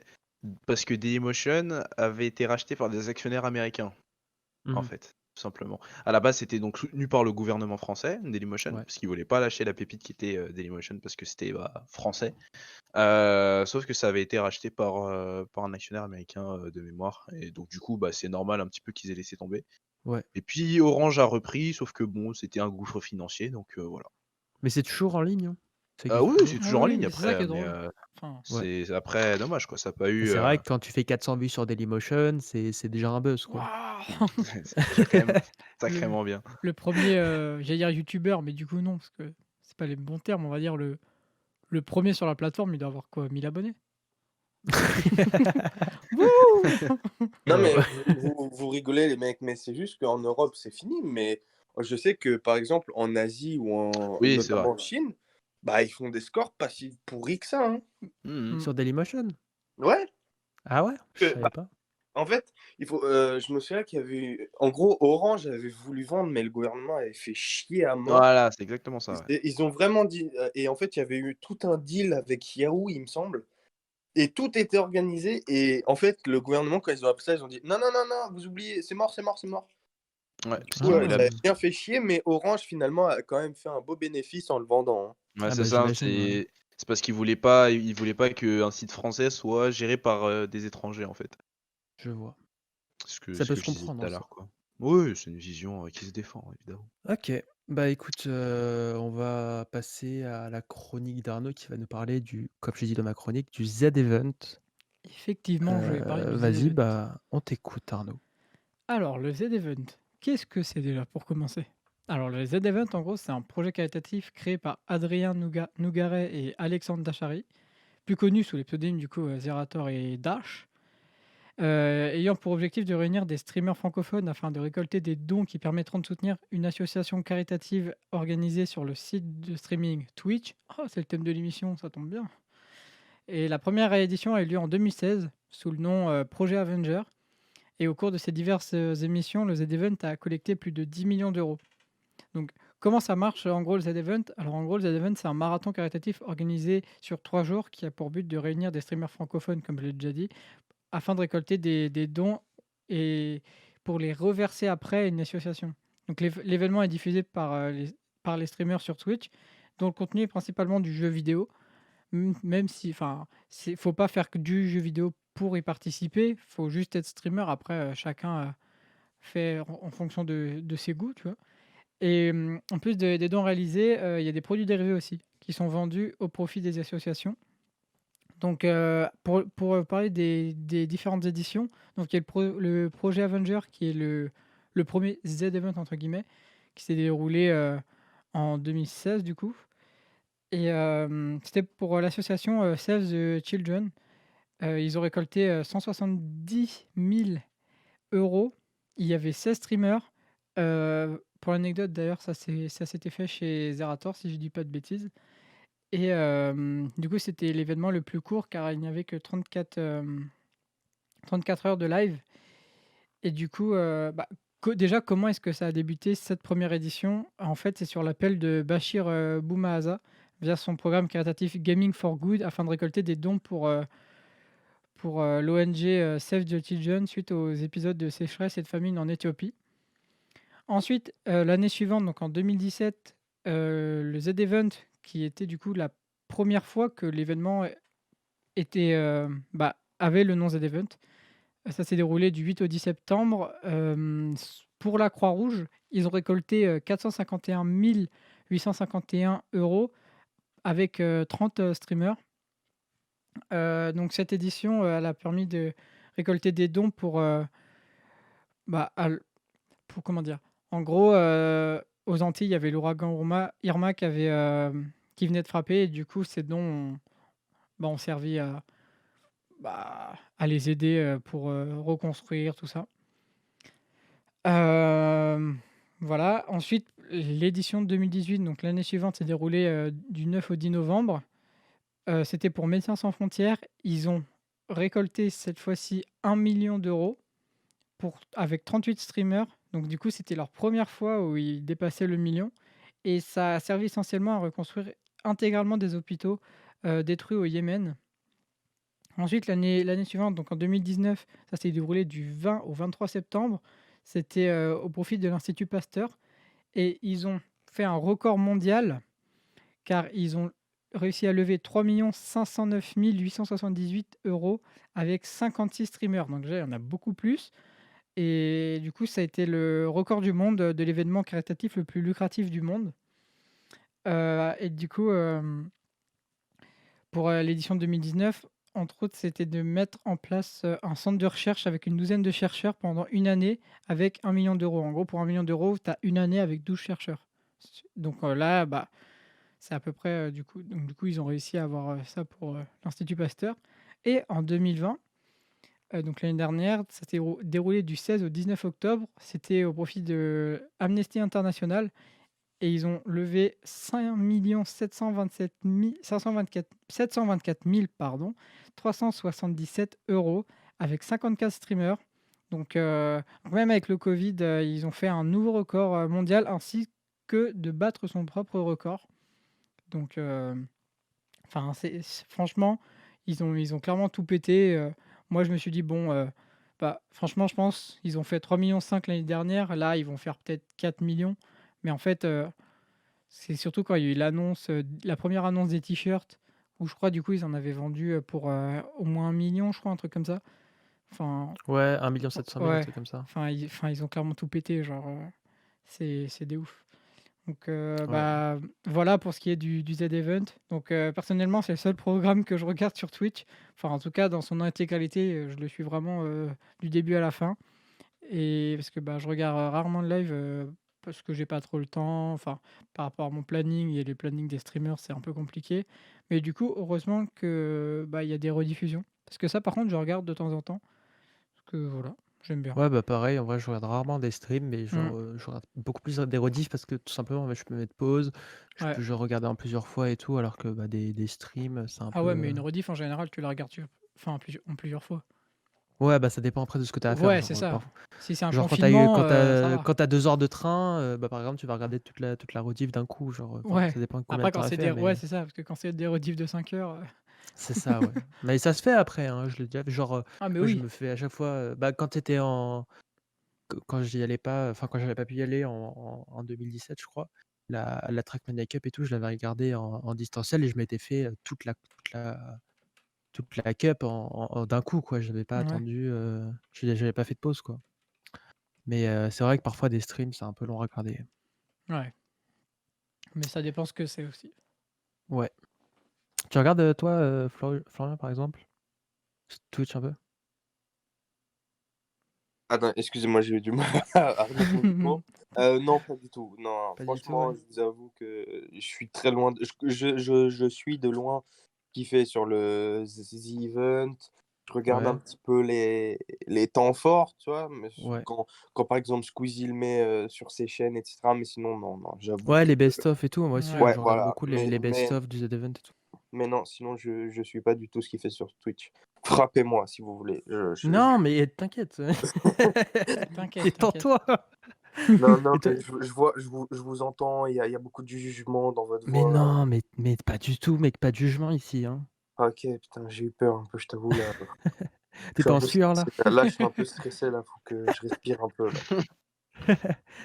parce que Dailymotion avait été racheté par des actionnaires américains, en Mhm. fait, tout simplement. À la base, c'était donc soutenu par le gouvernement français, Dailymotion, Ouais. parce qu'ils voulaient pas lâcher la pépite qui était Dailymotion parce que c'était français. Sauf que ça avait été racheté par un actionnaire américain de mémoire, et donc du coup, bah, c'est normal un petit peu qu'ils aient laissé tomber. Ouais. Et puis Orange a repris, sauf que bon, c'était un gouffre financier, donc voilà. Mais c'est toujours en ligne. Hein. Ça Ah existe oui, toujours. c'est Ah toujours en oui, ligne mais c'est ça qui après, est mais drôle. Enfin, Ouais. c'est après dommage quoi, ça a pas Et eu. c'est vrai que quand tu fais 400 vues sur Dailymotion, c'est déjà un buzz, quoi. waouh. C'est déjà quand même sacrément bien. Le premier, j'allais dire youtubeur, mais du coup, non, parce que c'est pas les bons termes. On va dire le premier sur la plateforme, il doit avoir quoi, 1000 abonnés. Wouh! Non, mais Ouais. vous rigolez, les mecs, mais c'est juste qu'en Europe, c'est fini. Mais je sais que, par exemple, en Asie ou Oui, c'est vrai. notamment en Chine, bah, ils font des scores pas si pourris que ça, hein. Mmh. Mmh. Sur Dailymotion? Ouais, Ah ouais? Je que, savais bah, pas. en fait, je me souviens qu'il y avait en gros, Orange avait voulu vendre, mais le gouvernement avait fait chier à mort. Voilà, c'est exactement ça, ouais. Ils ont vraiment dit, et en fait, il y avait eu tout un deal avec Yahoo, il me semble. Et tout était organisé. Et en fait, le gouvernement, quand ils ont appris ça, ils ont dit non, non, non, non, vous oubliez, c'est mort, c'est mort, c'est mort. Ouais, Du parce coup, qu'ils voulaient Ah, la ça a bien fait chier, mais Orange, finalement, a quand même fait un beau bénéfice en le vendant, hein. ouais, ah c'est bah, ça, j'imagine, ouais. c'est parce qu'ils voulaient pas qu'un site français soit géré par, des étrangers, en fait. Je vois. Ça Ce peut que se je disais comprendre tout en à soi. l'heure, quoi. Oui, c'est une vision, qui se défend, évidemment. OK. Bah, écoute, on va passer à la chronique d'Arnaud qui va nous parler du comme j'ai dit dans ma chronique, du Z-Event. Effectivement, je vais parler du Vas-y, Z-Event. bah, on t'écoute Arnaud. Alors, le Z-Event, qu'est-ce que c'est déjà pour commencer? Alors, le Z-Event, en gros, c'est un projet caritatif créé par Adrien Nougaret et Alexandre Dachary, plus connus sous les pseudonymes du coup Zerator et Dash, ayant pour objectif de réunir des streamers francophones afin de récolter des dons qui permettront de soutenir une association caritative organisée sur le site de streaming Twitch. Oh, c'est le thème de l'émission, ça tombe bien. Et la première édition a eu lieu en 2016 sous le nom Projet Avenger. Et au cours de ces diverses émissions, le Z-Event a collecté plus de 10 millions d'euros. Donc, comment ça marche en gros le Z-Event? Alors, en gros, le Z-Event, c'est un marathon caritatif organisé sur 3 jours qui a pour but de réunir des streamers francophones, comme je l'ai déjà dit, afin de récolter des dons et pour les reverser après à une association. Donc, l'événement est diffusé par les streamers sur Twitch, dont le contenu est principalement du jeu vidéo. Même si, enfin, faut pas faire que du jeu vidéo pour y participer, faut juste être streamer. Après, chacun fait en fonction de ses goûts, tu vois. Et en plus des dons réalisés, il y a des produits dérivés aussi qui sont vendus au profit des associations. Donc, pour parler des différentes éditions, donc il y a le projet Avenger qui est le premier Z-Event entre guillemets, qui s'est déroulé en 2016 du coup. Et c'était pour l'association Save the Children. Ils ont récolté 170 000 euros. Il y avait 16 streamers. Pour l'anecdote, d'ailleurs, ça s'était fait chez Zerator, si je dis pas de bêtises. Et du coup, c'était l'événement le plus court car il n'y avait que 34 heures de live. Et du coup, déjà, comment est-ce que ça a débuté cette première édition? En fait, c'est sur l'appel de Bachir Boumahaza via son programme caritatif Gaming for Good afin de récolter des dons pour l'ONG Save the Children suite aux épisodes de sécheresse et de famine en Éthiopie. Ensuite, l'année suivante, donc en 2017, le Z-Event, qui était du coup la première fois que l'événement était, avait le nom Z-Event. Ça s'est déroulé du 8 au 10 septembre. Pour la Croix-Rouge, ils ont récolté 451 851 euros avec 30 streamers. Donc cette édition, elle a permis de récolter des dons bah, pour comment dire? En gros, aux Antilles, il y avait l'ouragan Irma qui venait de frapper et du coup, ces dons ont servi à les aider, pour, reconstruire tout ça. Voilà. Ensuite, l'édition de 2018, donc l'année suivante, s'est déroulée, du 9 au 10 novembre. C'était pour Médecins sans frontières. Ils ont récolté cette fois-ci 1 million d'euros avec 38 streamers. Donc du coup, c'était leur première fois où ils dépassaient le million et ça a servi essentiellement à reconstruire intégralement des hôpitaux, détruits au Yémen. Ensuite, l'année suivante, donc en 2019, ça s'est déroulé du 20 au 23 septembre. C'était, au profit de l'Institut Pasteur et ils ont fait un record mondial car ils ont réussi à lever 3 509 878 € avec 56 streamers. Donc déjà, il y en a beaucoup plus et du coup, ça a été le record du monde de l'événement caritatif le plus lucratif du monde. Et du coup, pour, l'édition 2019, entre autres, c'était de mettre en place, un centre de recherche avec une douzaine de chercheurs pendant une année avec 1 million d'euros. En gros, pour 1 million d'euros, tu as une année avec 12 chercheurs. Donc, là, c'est à peu près, du coup, ils ont réussi à avoir, ça pour, l'Institut Pasteur et en 2020, donc l'année dernière. Ça s'est déroulé du 16 au 19 octobre. C'était au profit de Amnesty International et ils ont levé 5 727 724 000 377 € avec 54 streamers. Donc, même avec le Covid, ils ont fait un nouveau record mondial ainsi que de battre son propre record. Donc, enfin, franchement, ils ont clairement tout pété. Moi, je me suis dit, bon, bah, franchement, je pense ils ont fait 3,5 millions l'année dernière. Là, ils vont faire peut-être 4 millions. Mais en fait, c'est surtout quand il y a eu l'annonce, la première annonce des t-shirts, où je crois, du coup, ils en avaient vendu pour au moins 1 million, je crois, un truc comme ça. Enfin, Ouais, 1 700 000, un ouais, truc comme ça. ils ont clairement tout pété, genre, c'est des ouf. Donc, Ouais. bah, voilà pour ce qui est du Z-Event. Donc, personnellement, c'est le seul programme que je regarde sur Twitch. Enfin, en tout cas, dans son intégralité, je le suis vraiment du début à la fin. Et parce que bah, je regarde rarement de live parce que j'ai pas trop le temps. Enfin, par rapport à mon planning et les plannings des streamers, c'est un peu compliqué. Mais du coup, heureusement que bah, il y a des rediffusions. Parce que ça, par contre, je regarde de temps en temps. Parce que voilà, j'aime bien. Ouais, bah pareil, en vrai, je regarde rarement des streams, mais Mm. genre, je regarde beaucoup plus des rediffs parce que tout simplement, bah, je peux mettre pause, je Ouais. peux je regarder en plusieurs fois et tout, alors que bah, des streams, c'est un Ah peu. ouais, mais une rediff en général, tu la regardes en plusieurs fois. Ouais, bah ça dépend après de ce que tu as à faire. Ouais, Genre, c'est ça. Si c'est un genre confinement, ça va. quand t'as 2 heures de train, bah par exemple, tu vas regarder toute la rediff d'un coup. Genre, enfin, Ouais. ça dépend de combien de Après, temps quand à c'est faire, ouais, mais c'est ça, parce que quand c'est des rediffs de 5 heures. c'est ça, ouais. Mais ça se fait après, hein, je l'ai déjà vu. Genre, Ah, mais moi, je oui. me fais à chaque fois, bah quand t'étais en. Quand j'y allais pas, enfin quand j'avais pas pu y aller en 2017, je crois, la Trackmania Cup et tout, je l'avais regardé en distanciel et je m'étais fait toute la cup d'un coup, quoi. J'avais pas Ouais. attendu, j'avais pas fait de pause, quoi. Mais c'est vrai que parfois des streams, c'est un peu long à regarder. Ouais. Mais ça dépend ce que c'est aussi. Ouais. Tu regardes, toi, Florian, par exemple? Twitch un peu? Attends, excusez-moi, j'ai eu du mal à remettre mon micro. Non, pas du tout. Non, Pas du tout, franchement, ouais. je vous avoue que je suis très loin. Je suis de loin ce qu'il fait sur le The Event. Je regarde un Ouais, petit peu les temps forts, tu vois, mais ouais. quand par exemple Squeezie le met sur ses chaînes, etc. Mais sinon, non, non, j'avoue Ouais, que. les best-of et tout, moi aussi, Ouais. je Ouais, regarde voilà. beaucoup les best-of du Z-Event et tout. Mais non, sinon, je suis pas du tout ce qu'il fait sur Twitch. Frappez-moi si vous voulez. Non, mais t'inquiète. T'inquiète, t'inquiète. Détends-toi. Non, non, Et toi mais je vois, je vous entends, il y a beaucoup de jugement dans votre mais voix. non, mais pas du tout, mec, pas de jugement ici, hein. Ok, putain, j'ai eu peur un peu, je t'avoue, là. Je Tu suis un en peu sueur, là? stressé. Là, je suis un peu stressé, là, faut que je respire un peu, là.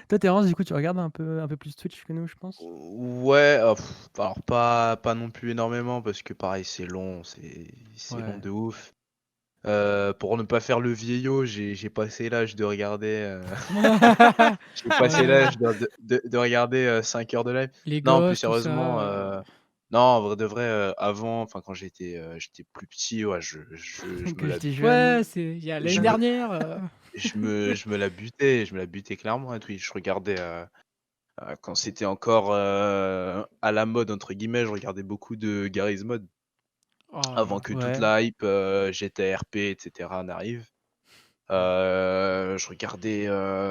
Toi, Terence, du coup, tu regardes un peu plus Twitch que nous, je pense? Ouais, alors pas non plus énormément parce que pareil c'est long, c'est long Ouais. de ouf. Pour ne pas faire le vieillot, j'ai passé l'âge de regarder j'ai passé Ouais. l'âge de regarder 5 heures de live. Les Non, plus gosses, tout sérieusement, ça. non, en vrai de vrai, avant, enfin quand j'étais plus petit, ouais, je me Que la j'étais Ouais, jeune. il y a l'année je me dernière. je me la butais clairement à Twitch. Je regardais, quand c'était encore, à la mode entre guillemets, je regardais beaucoup de Garry's Mod Oh là avant là. que toute Ouais. la hype, GTRP et cetera n'arrive. Je regardais,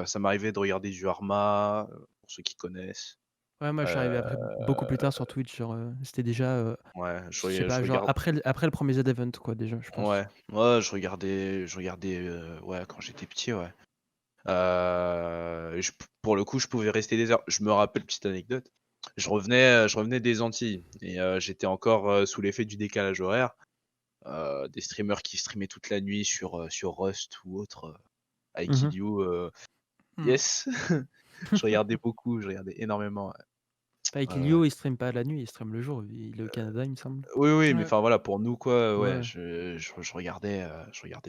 ça m'arrivait de regarder du Arma, pour ceux qui connaissent. Ouais, moi, je suis Heu, arrivé après, beaucoup plus tard sur Twitch, genre, c'était déjà, ouais, je sais pas, je genre regarde après le premier Z-Event, quoi, déjà, je pense. ouais, ouais, je regardais, ouais, quand j'étais petit, ouais. Pour le coup, je pouvais rester des heures. Je me rappelle, petite anecdote, je revenais des Antilles et j'étais encore, sous l'effet du décalage horaire. Des streamers qui streamaient toute la nuit sur Rust ou autre, Mmh. Aikidou, Hmm. yes! Je regardais énormément, ouais. Avec Ouais, ouais. Ilio, il stream pas la nuit, il stream le jour. Il est au Canada, il me semble. Oui, oui, mais Ouais. enfin voilà, pour nous quoi, ouais, Ouais, je regardais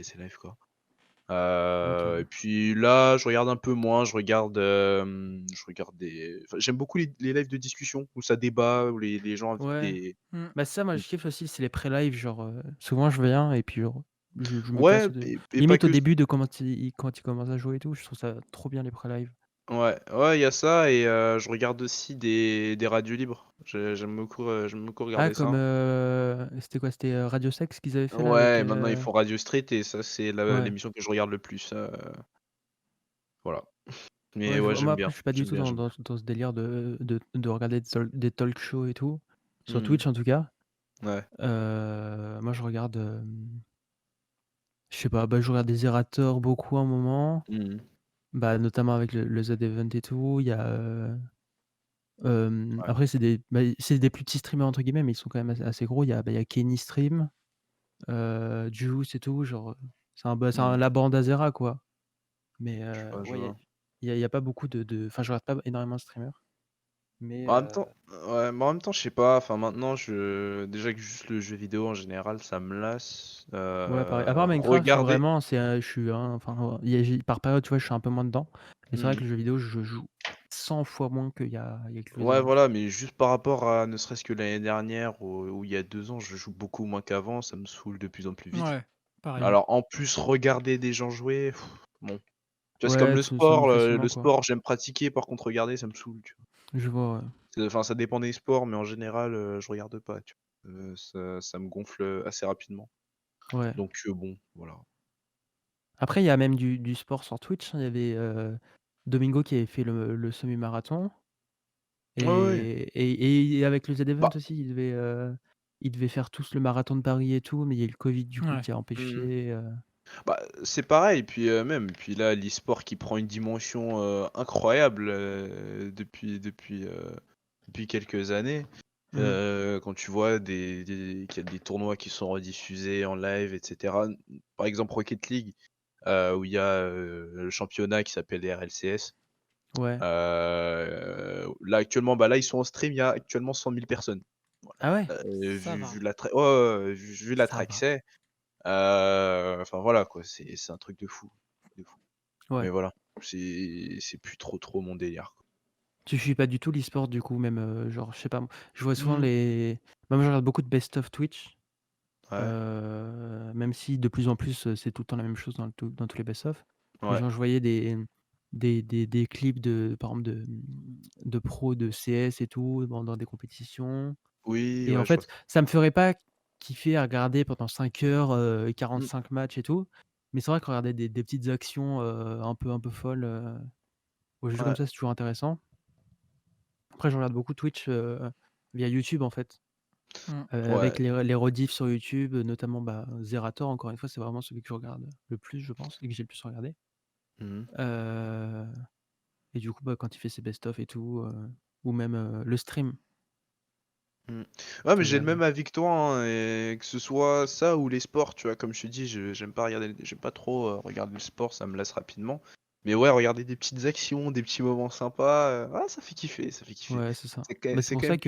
ces lives quoi. OK. Et puis là, je regarde un peu moins, je regarde enfin, j'aime beaucoup les lives de discussion où ça débat, où les gens invitent Ouais. des Hmm. Bah, ça, moi, des je kiffe aussi, c'est les pré-live, genre, souvent, je viens et puis, genre, je me ouais, casse de et pas limite au que début de quand il commence à jouer et tout, je trouve ça trop bien, les pré-live. Ouais, ouais, il y a ça et je regarde aussi des radios libres. J'aime beaucoup Ah regarder comme, ça. c'était quoi? C'était, Radio Sex qu'ils avaient fait là avec, Ouais, maintenant ils font Radio Street et ça, c'est la ouais. l'émission que je regarde le plus, voilà. Mais Ouais, je ouais, vois. Moi j'aime après bien, je suis pas du j'aime tout bien, dans j'aime dans bien. dans ce délire de regarder des talk shows et tout, sur Mmh. Twitch en tout cas. Ouais. Moi je regarde, je sais pas, bah, je regarde des Zerator beaucoup à un moment, Mmh. bah, notamment avec le Z Event et tout. Il y a, Ouais. après c'est des «plus petits streamers» entre guillemets, mais ils sont quand même assez gros. Il y a Kenny Stream, Juice et tout, genre, c'est Mmh. la bande Azera quoi. Mais, Je ouais, vois. il y a pas beaucoup enfin je regarde pas énormément de streamers, mais, En même temps ouais, mais en même temps, je sais pas, enfin maintenant déjà que juste le jeu vidéo en général, ça me lasse. ouais pareil. À part Minecraft, Regarder vraiment c'est, je suis enfin, il y a j'ai par période, tu vois, je suis un peu moins dedans. Mais c'est vrai que mmh. le jeu vidéo, je joue 100 fois moins qu'il y a quelques Ouais, années. voilà, mais juste par rapport à ne serait-ce que l'année dernière ou il y a 2 ans, je joue beaucoup moins qu'avant, ça me saoule de plus en plus vite. Ouais, pareillement. Alors en plus regarder des gens jouer, bon. Tu vois, c'est comme Ouais, le ça me sport, fait le facilement quoi. sport j'aime pratiquer, par contre regarder ça me saoule, tu vois? Je vois, ouais. Enfin ça dépend des sports, mais en général, je regarde pas, tu vois? Ça me gonfle, assez rapidement. Ouais. Donc bon, voilà. Après il y a même du sport sur Twitch, hein. Il y avait, Domingo qui avait fait le semi-marathon Ouais, ouais. et avec le Z-Event Bah aussi, ils devaient faire tous le marathon de Paris et tout, mais il y a eu le covid du coup Ouais. qui a mmh empêché, Bah, c'est pareil, puis, puis là, l'e-sport qui prend une dimension, incroyable, depuis quelques années. mmh. Quand tu vois qu'il y a des tournois qui sont rediffusés en live et cetera. Par exemple Rocket League, où il y a, le championnat qui s'appelle les RLCS. Ouais. Là actuellement, bah, là ils sont en stream, il y a actuellement 100 000 personnes. Ah ouais? Ça Vu va, la ouais, ouais, ouais, vu Ça l'attract que va. c'est, enfin voilà quoi, c'est un truc de fou, de fou. Ouais. Mais voilà, c'est plus trop mon délire, quoi. Tu suis pas du tout l'e-sport du coup même, genre je sais pas moi, je vois souvent mmh, moi je regarde beaucoup de best of Twitch, Ouais, même si de plus en plus, c'est tout le temps la même chose dans tous les best of. Mais ouais. genre je voyais des clips par exemple de pros de CS et tout dans des compétitions Oui, et en ouais, je vois fait, ça. ça me ferait pas kiffer à regarder pendant 5 heures, Mmh, 45 matchs et tout. Mais c'est vrai que regarder des petites actions, un peu folles, aux jeux comme ouais. ça, c'est toujours intéressant. Après, je regarde beaucoup Twitch, via YouTube, en fait, mmh. avec Ouais. les rediffs sur YouTube, notamment, bah, Zerator, encore une fois, c'est vraiment celui que je regarde le plus, je pense et que j'ai le plus regardé. Mmh Heu et du coup, bah, quand il fait ses best of et tout, ou même, le stream Mmh. Ouais, mais que j'ai le j'aime. même avis que toi, hein, et que ce soit ça ou les sports, tu vois? Comme je te dis, j'aime pas trop, regarder le sport, ça me lasse rapidement. Mais ouais, regarder des petites actions, des petits moments sympas, ça fait kiffer, ça fait kiffer. Ouais, c'est ça. C'est quand Bah, c'est quand même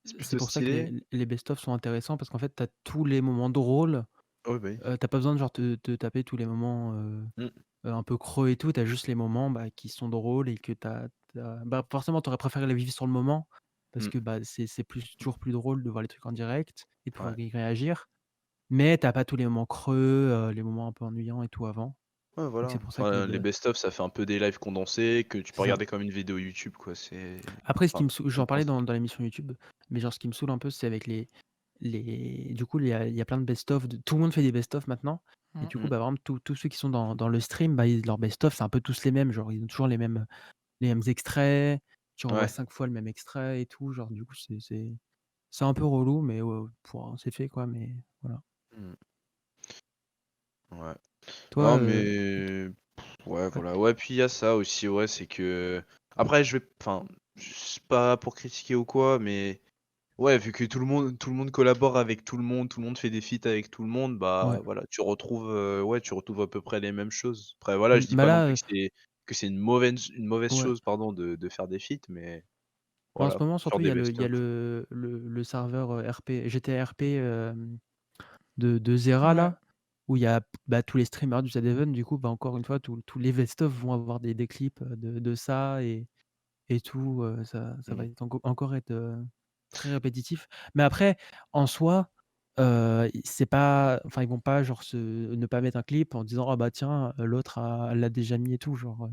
c'est c'est plutôt pour ça que stylé. les best of sont intéressants parce qu'en fait, tu as tous les moments drôles, Ouais, bah, oui. tu pas besoin de genre te taper tous les moments, Mmh, un peu creux et tout, tu as juste les moments, bah, qui sont drôles et que bah, forcément, tu aurais préféré les vivre sur le moment parce mmh, que, bah, c'est toujours plus drôle de voir les trucs en direct et de ouais. pouvoir y réagir. Mais tu pas tous les moments creux, les moments un peu ennuyants et tout avant. Ouais, Donc voilà. c'est pour ça que Enfin, les best of, ça fait un peu des lives condensés que tu peux c'est ça. regarder comme une vidéo YouTube, quoi, Après ce qui enfin, me saoule, c'est le j'en parlais principe. dans l'émission YouTube, mais genre ce qui me saoule un peu, c'est avec du coup, il y a plein de best of tout le monde fait des best of maintenant et Mmh. du coup, Mmh, bah, vraiment tous ceux qui sont dans le stream, bah, leurs best of, c'est un peu tous les mêmes, genre ils ont toujours les mêmes extraits, tu revois ouais. 5 fois le même extrait et tout, genre du coup c'est un peu relou, mais c'est fait quoi, mais voilà. Mmh, ouais. Toi, Non, mais ouais, ouais, voilà. Ouais, puis il y a ça aussi, ouais, c'est que après enfin, c'est pas pour critiquer ou quoi, mais ouais, vu que tout le monde collabore avec tout le monde fait des feats avec tout le monde, ouais. bah, voilà, tu retrouves à peu près les mêmes choses. Après voilà, je dis Bah pas non là, plus que c'est une mauvaise ouais. chose, pardon, de faire des feats, mais Bah, en ce voilà, moment faire surtout des il y a best-of. le serveur, RP GTA RP, de Zera Ouais. là, où il y a, bah, tous les streamers du Z-Event du coup, bah, encore une fois tous les best of vont avoir des clips, de ça et tout, ça va Mmh. être encore être, très répétitif. Mais après, en soi, c'est pas enfin, ils vont pas genre ne pas mettre un clip en disant: «Ah bah tiens, l'autre l'a déjà mis et tout», genre,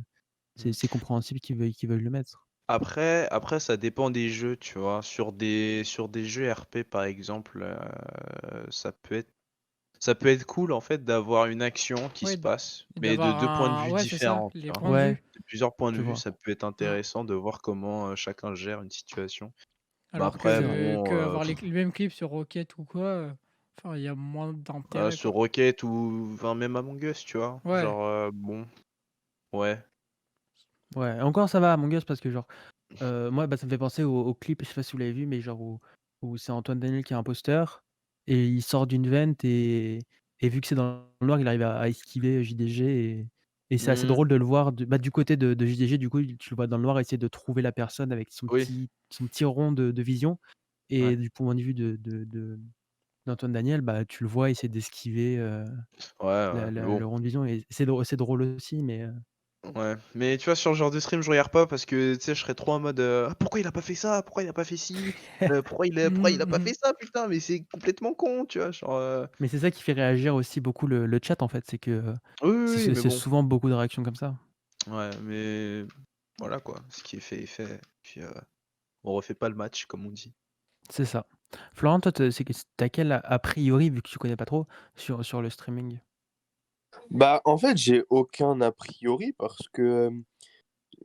Mm. C'est compréhensible qu'ils veuillent le mettre. Après, ça dépend des jeux, tu vois. Sur des jeux RP, par exemple, ça peut être cool, en fait, d'avoir une action qui se Ouais, passe, et mais de d'avoir deux points de un vue ouais, c'est ça, différents, tu les vois. points de Ouais, vue. De plusieurs points de je vue, vois. ça peut être intéressant de voir comment chacun gère une situation. Mais Alors après, C'est vrai. que bon, avoir le même clip sur Rocket ou quoi, enfin, il y a moins d'intérêt, sur quoi. Rocket ou enfin, même Among Us, tu vois. Ouais. Genre, bon, ouais. Ouais, encore ça va Among Us parce que genre, moi, bah, ça me fait penser au clip, je sais pas si vous l'avez vu, mais genre où c'est Antoine Daniel qui est imposteur et il sort d'une vente et vu que c'est dans le noir, il arrive à esquiver JDG et c'est assez Hmm, drôle de le voir du côté de JDG, du coup, tu le vois dans le noir essayer de trouver la personne avec oui, son petit rond de vision ouais. et du point de vue d'Antoine Daniel, bah, tu le vois essayer d'esquiver, Ouais, ouais. la Mais la bon. le rond de vision et c'est drôle aussi, mais Ouais, mais tu vois, sur le genre de stream, je regarde pas parce que tu sais, je serais trop en mode ah, pourquoi il a pas fait ça? Pourquoi il a pas fait ci? Pourquoi il a pas Mmh. fait ça, putain? Mais c'est complètement con, tu vois? Genre, mais c'est ça qui fait réagir aussi beaucoup le chat, en fait, c'est que, oui, oui, oui, mais c'est bon. souvent beaucoup de réactions comme ça. Ouais, mais voilà quoi. Ce qui est fait est fait. Puis on refait pas le match, comme on dit. C'est ça. Florent, toi, tu quel a priori, vu que tu connais pas trop, sur le streaming? Bah, en fait, j'ai aucun a priori parce que,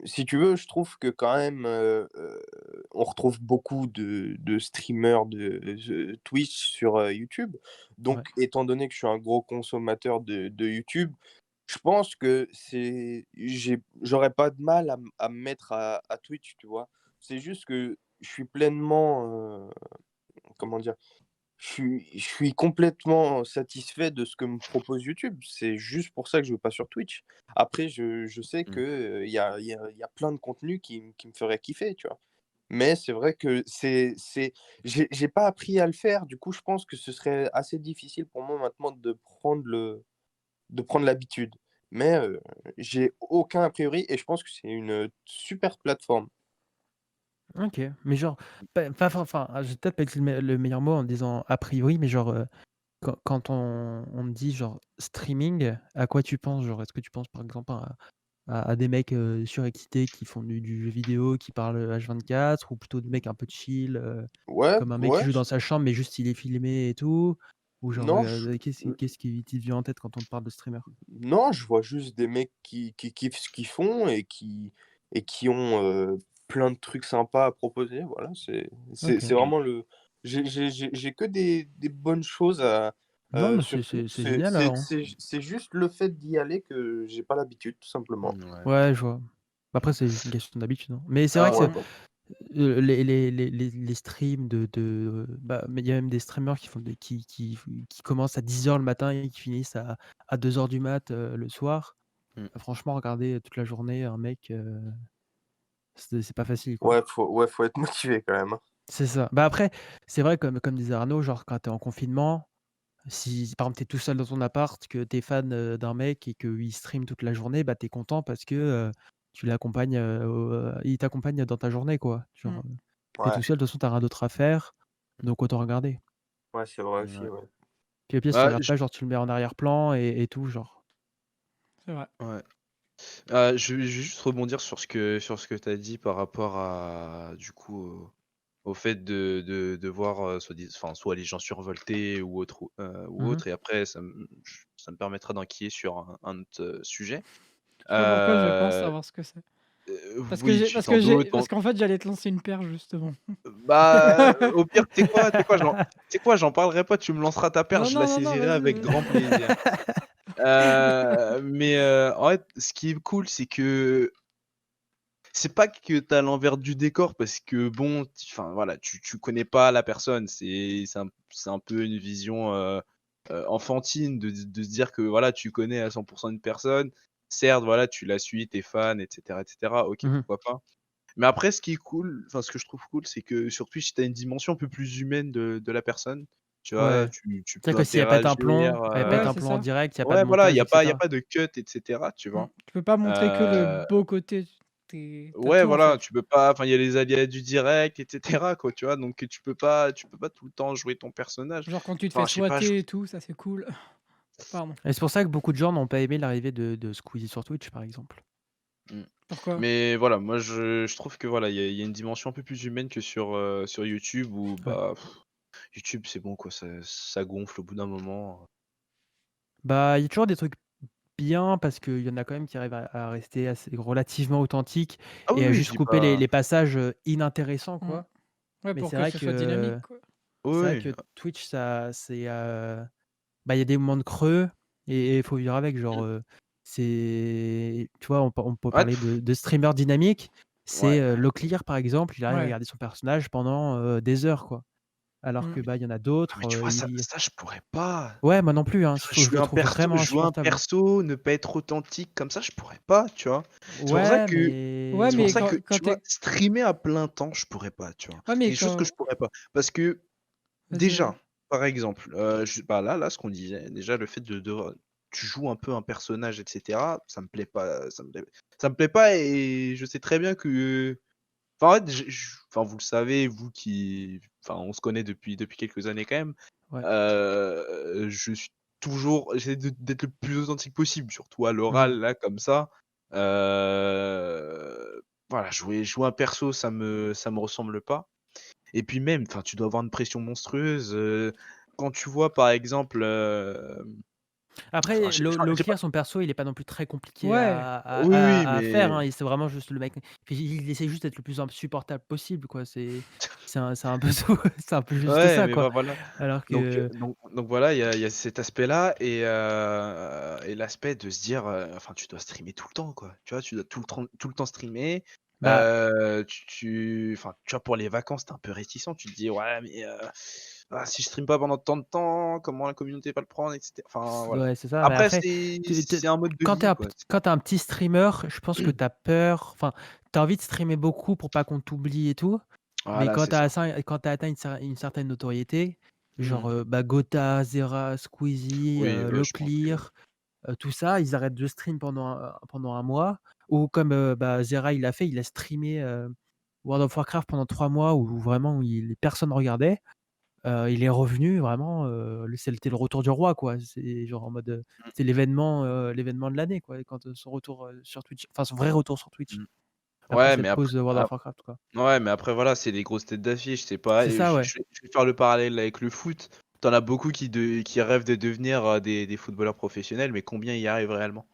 si tu veux, je trouve que quand même, on retrouve beaucoup de streamers de Twitch sur, YouTube. Ouais. Donc étant donné que je suis un gros consommateur de YouTube, je pense que j'aurais pas de mal à me mettre à Twitch, tu vois? C'est juste que je suis pleinement, comment dire? Je suis complètement satisfait de ce que me propose YouTube. C'est juste pour ça que je ne vais pas sur Twitch. Après, je sais Mm. que, il y a plein de contenus qui me feraient kiffer, tu vois? Mais c'est vrai que j'ai pas appris à le faire. Du coup, je pense que ce serait assez difficile pour moi maintenant de prendre l'habitude. Mais, j'ai aucun a priori et je pense que c'est une super plateforme. OK, mais genre, enfin, je vais peut-être pas utiliser le meilleur mot en disant a priori, mais genre, quand on me dit genre streaming, à quoi tu penses? Genre, est-ce que tu penses par exemple à des mecs, surexcités qui font du jeu vidéo, qui parlent, H24 ou plutôt des mecs un peu chill, Ouais, comme un mec qui ouais, joue dans sa chambre, mais juste il est filmé et tout? Ou genre, non, qu'est-ce qui te vient en tête quand on te parle de streamer? non, je vois juste des mecs qui kiffent ce qu'ils font et qui ont, plein de trucs sympas à proposer. Voilà, c'est OK. Mm. vraiment le j'ai que des bonnes choses Non, mais sur Twitch. c'est génial alors, hein. C'est juste le fait d'y aller que j'ai pas l'habitude, tout simplement. Ouais. Ouais, je vois. Après, c'est juste une question d'habitude, hein. Mais c'est vrai Ah que ouais, Ouais. c'est, non. les streams bah, mais il y a même des streamers qui font qui commencent à 10 heures le matin et qui finissent à 2 heures du mat, le soir. Mm. Franchement, regarder toute la journée un mec, c'est pas facile, quoi. Ouais, faut être motivé quand même, hein. C'est ça. Bah, après, c'est vrai comme disait Arnaud, genre quand tu es en confinement, si par exemple tu es tout seul dans ton appart, que tu es fan, d'un mec et qu'il stream toute la journée, bah, tu es content parce que, tu l'accompagnes, il t'accompagne dans ta journée, quoi. Genre, Mmh. tu Ouais, tout seul, de toute façon, tu rien d'autre à faire, donc autant regarder. ouais, c'est vrai aussi, Ouais. ouais. Puis au pire, si tu Ah, regardes pas, genre tu le mets en arrière-plan et tout, genre. C'est vrai. ouais. Je vais juste rebondir sur ce que tu as dit par rapport à, du coup, au fait de voir soit les gens survoltés ou Mmh mh. autre, et après, ça me permettra d'enquiller sur un autre sujet. Je sais pas pourquoi je pense Euh, savoir ce que c'est. oui, tu t'en doutes. Parce qu'en fait, j'allais te lancer une perche justement. Bah, au pire, tu sais quoi, j'en parlerai pas, tu me lanceras ta Non, perche, je la non, non, non, saisirai vas-y, avec grand plaisir. Mais en fait, ce qui est cool, c'est que c'est pas que tu as l'envers du décor parce que bon, enfin voilà, tu connais pas la personne. C'est un peu une vision enfantine de se dire que voilà, tu connais à 100% une personne. Certes, voilà, tu la suis, tu es fan, etc., etc. Ok, Mmh. pourquoi pas. Mais après, ce qui est cool, enfin, ce que je trouve cool, c'est que sur Twitch, tu as une dimension un peu plus humaine de la personne. Tu vois, Ouais. tu C'est-à-dire peux que si elle pète un interagir. plomb, elle pète Ouais, un c'est plomb en ça. direct, il y a pas de Ouais, voilà, il y montage a et pas, y a cetera. pas de cut, etc. Tu vois. Tu peux pas montrer que le Euh, beau côté. Tu Ouais, tout en voilà, fait. tu peux pas, enfin, il y a les aléas du direct, etc., quoi, tu vois? Donc tu peux pas tout le temps jouer ton personnage. Genre quand tu te fais Enfin, je sais pas, squatter et tout, ça c'est cool. Pardon. Et c'est pour ça que beaucoup de gens n'ont pas aimé l'arrivée de Squeezie sur Twitch, par exemple. mmh. Pourquoi? Mais voilà, moi je trouve que voilà, il y a une dimension un peu plus humaine que sur YouTube où Ouais. bah, YouTube c'est bon quoi, ça gonfle au bout d'un moment. Bah, il y a toujours des trucs bien parce qu'il y en a quand même qui arrivent à rester assez relativement authentiques Ah oui, et à oui, je juste dis couper les pas les passages, inintéressants, Mmh. quoi. Ouais, Mais pour c'est que vrai ce soit dynamique, que quoi. c'est vrai oui, que Twitch ça c'est, bah, il y a des moments de creux et il faut vivre avec. Genre, mmh. c'est tu vois, on peut Ouais, parler de streamers dynamiques. C'est, ouais. Locklear par exemple, il arrive à Ouais. garder son personnage pendant, des heures, quoi. Alors que, Mmh. bah, il y en a Ah d'autres, mais tu vois ça ils ça je pourrais pas. ouais, moi non plus, hein, Enfin, je le trouve vraiment jouer un insupportable. perso, ne pas être authentique comme ça, je pourrais pas, tu vois? C'est pour ça Ouais, que Ouais, c'est pour mais mais ça que, quand tu vois, tu streamer à plein temps, je pourrais pas, tu vois? ouais, C'est mais quelque chose que quand je pourrais pas. Parce que vas-y, vas-y. déjà, par exemple, bah, là, ce qu'on disait, déjà le fait de tu joues un peu un personnage et cetera, ça me plaît pas, ça me plaît pas et je sais très bien que enfin, en fait, enfin, vous le savez, vous qui enfin, on se connaît depuis quelques années quand même. ouais. Je suis toujours j'essaie d'être le plus authentique possible, surtout à Mmh. l'oral là comme ça. Voilà, jouer un perso, ça me ressemble pas et puis même, enfin, tu dois avoir une pression monstrueuse, quand tu vois par exemple, enfin, Après, j'ai pas Leclerc, son perso, il est pas non plus très compliqué Ouais, oui, oui, à faire, mais hein, et c'est vraiment juste le mec puis il essaie juste d'être le plus insupportable possible, quoi. C'est un peu tout, c'est un peu juste ouais, ça, mais quoi. voilà. Alors Donc que voilà, il y a cet aspect-là et l'aspect de se dire, enfin, tu dois streamer tout le temps, quoi. Tu vois? Tu dois tout le temps streamer. bah, Enfin, tu vois, pour les vacances, tu es un peu réticent. Tu te dis: «Ouais, mais ah, si je stream pas pendant tant de temps, comment la communauté va le prendre?» et cetera. Enfin, voilà. ouais, c'est ça, mais Après, après, c'est un mode de quand tu es vie, un quoi. quand tu un petit streamer, je pense que tu as peur, enfin, tu as envie de streamer beaucoup pour pas qu'on t'oublie et tout. Mais Voilà, c'est ça. quand tu as atteint une certaine notoriété, Mmh. genre, bah, Gotha, Zera, Squeezie, Oui, je pense que Locklear, tout ça, ils arrêtent de stream pendant un mois ou comme, bah, Zera, il l'a fait, il a streamé, World of Warcraft pendant 3 mois où vraiment personne regardait. Il est revenu vraiment, c'était le retour du roi, quoi. C'est genre en mode, mmh, c'était l'événement de l'année, quoi, quand, son retour, sur Twitch, enfin son vrai retour sur Twitch, mmh. après Ouais, cette mais après pause, World of Warcraft, quoi. ouais, mais après voilà, c'est des grosses têtes d'affiche, c'est pas C'est et ça, ouais, je vais faire le parallèle avec le foot. Tu en as beaucoup qui rêvent de devenir, des footballeurs professionnels, mais combien y arrivent réellement?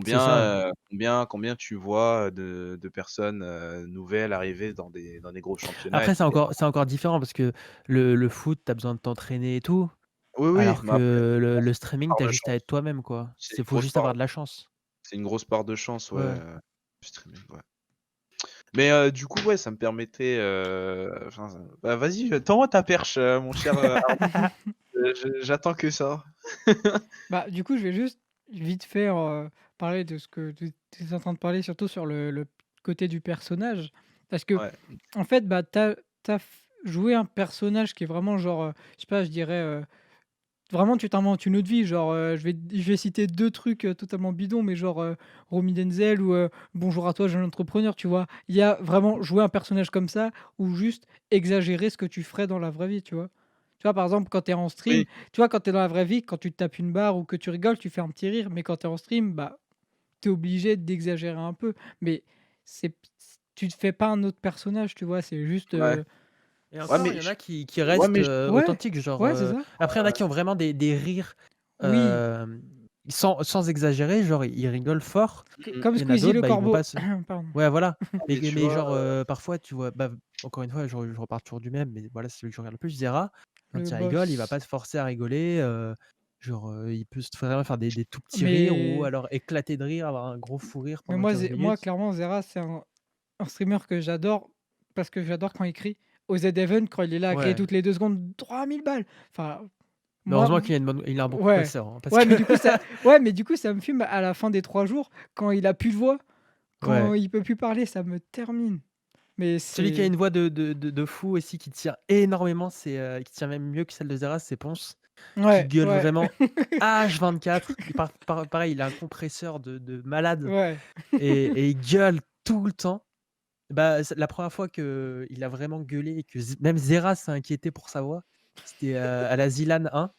c'est ça. Combien tu vois, de personnes, nouvelles arriver dans des gros championnats et Après cetera? c'est encore différent parce que le foot, tu as besoin de t'entraîner et tout, Oui, oui, alors mais après, que je pense le que c'est une streaming, part tu as de juste à être chance. toi-même, quoi. C'est une Faut grosse juste part avoir de la chance. c'est une grosse part de chance, ouais, Ouais, ouais. le streaming, ouais. Mais, du coup, ouais, ça me permettrait, enfin, bah, vas-y, tends-moi ta perche, mon cher, j'attends que ça. bah, du coup, je vais juste vite faire, parler de ce que tu es en train de parler, surtout sur le côté du personnage. Parce que Ouais. en fait, bah, tu as joué un personnage qui est vraiment genre, je sais pas, je dirais, vraiment tu t'inventes une autre vie. Genre, je vais citer 2 trucs, totalement bidons, mais genre, Romy Denzel ou, Bonjour à toi jeune entrepreneur, tu vois? Il y a vraiment jouer un personnage comme ça ou juste exagérer ce que tu ferais dans la vraie vie, tu vois? Tu vois, par exemple, quand tu es en stream, Oui, tu vois, quand tu es dans la vraie vie, quand tu te tapes une barre ou que tu rigoles, tu fais un petit rire, mais quand tu es en stream, bah, tu es obligé d'exagérer un peu. Mais c'est tu te fais pas un autre personnage, tu vois? C'est juste, ouais. Et Ouais, encore, il mais y en je a qui ouais, restent, mais je ouais, authentiques, genre, ouais, c'est ça. après il y en a qui ont vraiment des rires, Oui, sans exagérer, genre ils rigolent fort. mmh comme Il y en a Squeezie d'autres, le bah, ils vont pas corbeau. se Pardon. ouais, voilà, mais tu mais vois, genre, parfois tu vois, bah, encore une fois, je repars toujours du même, mais voilà, c'est celui que je regarde le plus, Zera, quand Le il rigole, il va boss. pas se forcer à rigoler, genre, il peut vraiment faire des tout petits rires ou Mais alors éclater de rire, avoir un gros fou rire mais pendant 15 moi minutes. clairement Zera, c'est un streamer que j'adore parce que j'adore quand il crie. Au Z-Event, quand il est là à crier Ouais, toutes les 2 secondes: 3000 balles! Enfin, mais moi heureusement qu'il a un bon ouais. compresseur, hein, parce Ouais, que mais du coup ça ouais, mais du coup ça me fume à la fin des 3 jours quand il a plus de voix, quand ouais. il peut plus parler, ça me termine. Mais Celui qui a c'est une voix de fou aussi, qui tient énormément, qui tient même mieux que celle de Zera, c'est Ponce, qui ouais, gueule ouais, vraiment H24. Et pareil, il a un compresseur de malade ouais. et il gueule tout le temps. Bah, c'est la première fois qu'il a vraiment gueulé et que même Zera s'est inquiété pour sa voix, c'était, à la Zilan 1.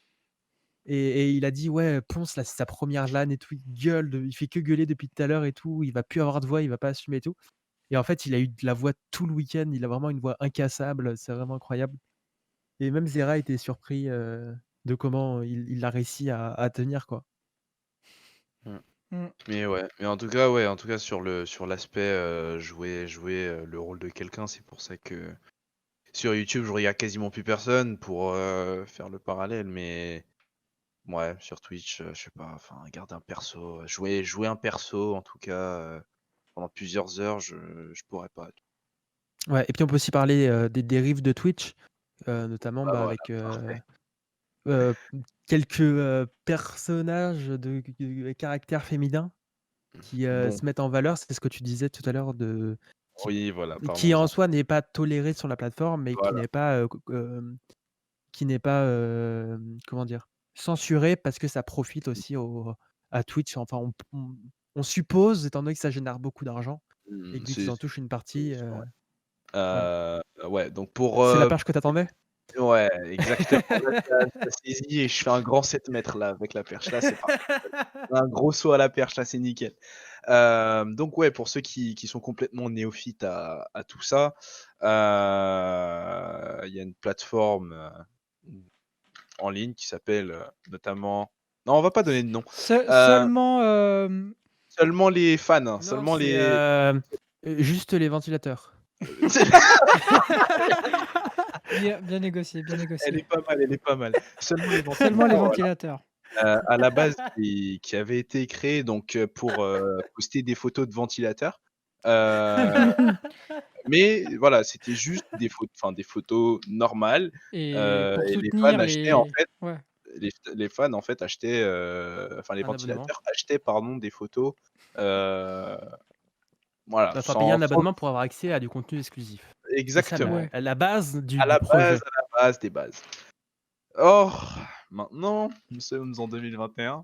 et il a dit: «Ouais, Ponce là, c'est sa première LAN et tout, il gueule il fait que gueuler depuis tout à l'heure et tout, il va plus avoir de voix, il va pas assumer et tout». Et en fait, il a eu de la voix tout le week-end, il a vraiment une voix incassable, c'est vraiment incroyable. Et même Zera était surpris, de comment il a réussi à tenir, quoi. Mmh. Mmh. Mais ouais, ouais, en tout cas sur l'aspect jouer le rôle de quelqu'un, c'est pour ça que sur YouTube, je regarde quasiment plus personne pour faire le parallèle, mais ouais, sur Twitch, je sais pas, enfin, garder un perso, jouer un perso en tout cas pendant plusieurs heures, je pourrais pas. Ouais, et puis on peut aussi parler, des dérives de Twitch, notamment, Bah bah, voilà, avec, parfait. heu, quelques, personnages de caractère féminin qui, Bon, se mettent en valeur. C'est ce que tu disais tout à l'heure de qui oui, voilà, qui en parlons-en. soi n'est pas toléré sur la plateforme, mais Voilà. qui n'est pas, comment dire? Censuré parce que ça profite aussi à Twitch. Enfin, on suppose, étant donné que ça génère beaucoup d'argent et que vu qu'ils C'est en touchent une oui, partie, c'est vrai. ouais. Ouais, donc pour, C'est la perche que tu attendais? ouais, exactement, là, tu as saisi et je fais un grand 7 mètres là avec la perche, là, c'est parfait. Un gros saut à la perche, là, c'est nickel. Donc ouais, pour ceux qui sont complètement néophytes à tout ça, il y a une plateforme, en ligne qui s'appelle, notamment non, on va pas donner de nom. Heu, Seulement, Seulement les fans, hein, Non, seulement c'est, les juste les ventilateurs. bien négocié, bien elle négocié. est pas mal, elle est pas mal. Seulement les Seulement les ventilateurs, voilà. ventilateurs. À la base qui avait été créé donc, pour, poster des photos de ventilateurs. Heu, mais voilà, c'était juste des photos normales, Et pour et les fans soutenir achetaient en les fait ouais, les fans en fait achetaient, enfin les Un abonnement. ventilateurs achetaient pardon des photos, heu, voilà Enfin, payer un sans abonnement pour avoir accès à du contenu exclusif. C'est ça exactement. ouais. la base À du projet. la base des bases. Or, maintenant, nous sommes en 2021,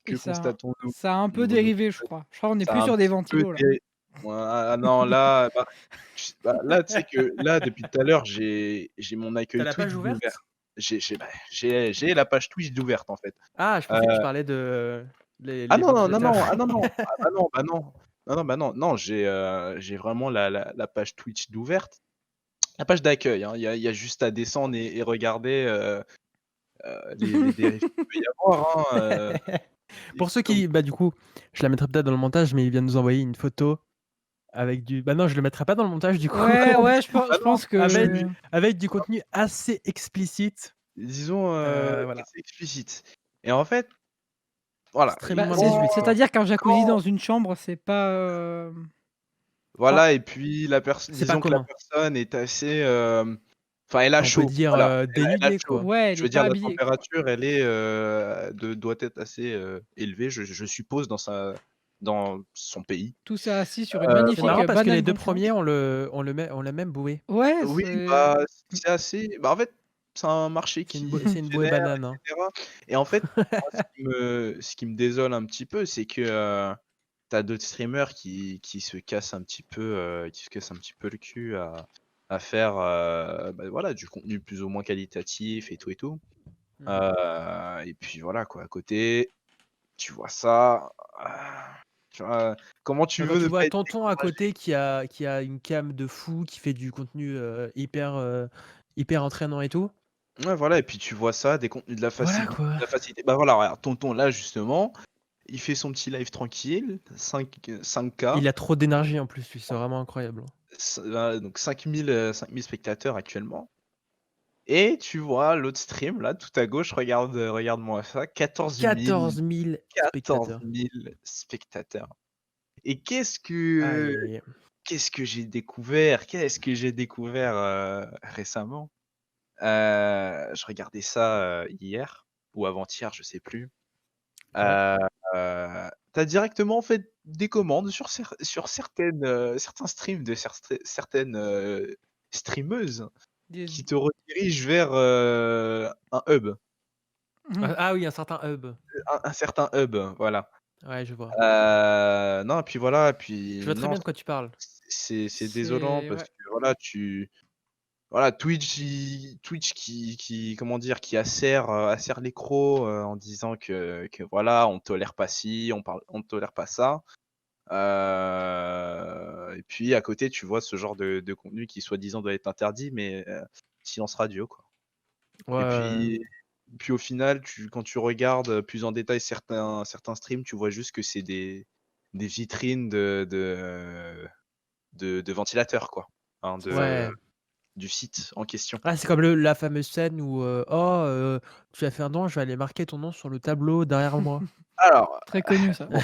Et que constatons-nous? ça a un peu Nous dérivé, je crois. Je crois qu'on est Ça plus a un sur des petit peu ventilos là. dé ah non là, là, tu sais que là, depuis tout à l'heure, j'ai mon Tu as accueil la Twitch page d'ouvert. ouverte? J'ai la page Twitch d'ouverte, en fait. Ah, je Heu, pensais que tu parlais de ah les non, non, non, ventilateurs. non, ah non, non, ah bah non, bah non. Non, non, bah non, non, j'ai vraiment la page Twitch d'ouverte. La page d'accueil, hein, il y a juste à descendre et regarder, les dérives qu'il peut y avoir, hein, et Pour ceux comme qui bah, du coup, je la mettrai peut-être dans le montage, mais il vient de nous envoyer une photo avec du bah, non, je le mettrai pas dans le montage du coup, Ouais, non, ouais, du coup, bah je non, pense avec que avec du contenu assez explicite, disons, voilà. assez explicite et en fait, voilà, Stream bah, moins de 18 quoi. c'est-à-dire qu'un jacuzzi quand dans une chambre, c'est pas, enfin, voilà et puis C'est pas disons que la commun. personne est assez, enfin elle a On peut chaud, dire, voilà, elle a dénudé chaud. quoi. ouais, elle Je est veux dire pas la habillée, quoi. température elle est, doit être assez, élevée, je suppose dans son pays. Tout ça assis sur une C'est magnifique, marrant parce que les banane 2 gonflante. premiers on l'a même boué. Ouais, Oui, c'est bah, c'est assez bah, en fait, c'est un marché qui C'est une bouée génère banane, et hein. cetera et en fait, moi ce qui me désole un petit peu, c'est que, tu d'autres streamers qui se cassent un petit peu, qui se cassent un petit peu le cul à faire, bah, voilà, du contenu plus ou moins qualitatif et tout et tout. Mmh. Et puis voilà quoi, à côté, tu vois ça, tu vois? Comment tu Bah, quand veux tu ne pas vois être tonton à découragé? côté qui a une cam de fou, qui fait du contenu, hyper entraînant et tout. Ouais, voilà et puis tu vois ça, des contenus Voilà de quoi. la facilité. Bah, voilà, regarde, tonton là justement, il fait son petit live tranquille, 5K, Il a trop d'énergie en plus lui, c'est vraiment incroyable, hein. donc 5 000 spectateurs actuellement et tu vois l'autre stream là, tout à gauche, regarde-moi ça, 14 000 quatorze spectateurs. mille spectateurs et Aïe, aïe, aïe. qu'est-ce que j'ai découvert? Qu'est-ce que j'ai découvert, récemment? Je regardais ça, hier ou avant-hier, je sais plus. Ouais. Heu, tu directement fait des commandes sur certains streams de certaines, streameuses des qui te redirigent vers, un hub, mmh. Ah oui, un certain hub. un certain hub, voilà. Ouais, je vois. Non et puis voilà et Je puis vois très non, bien de quoi tu parles. c'est désolant C'est parce ouais. que voilà, voilà, Twitch comment dire, qui acère les crocs en disant que voilà, on tolère pas ci, on tolère pas ça. Et puis à côté, tu vois ce genre de contenu qui soi-disant doit être interdit, mais silence radio, quoi. Ouais, Et ouais, puis au final, quand tu regardes plus en détail certains streams, tu vois juste que c'est des vitrines de ventilateurs, quoi, hein, ouais. du site en question. Ah, c'est comme la fameuse scène où, «Oh, tu as fait un don, je vais aller marquer ton nom sur le tableau derrière moi». Alors, Très connu ça. bon,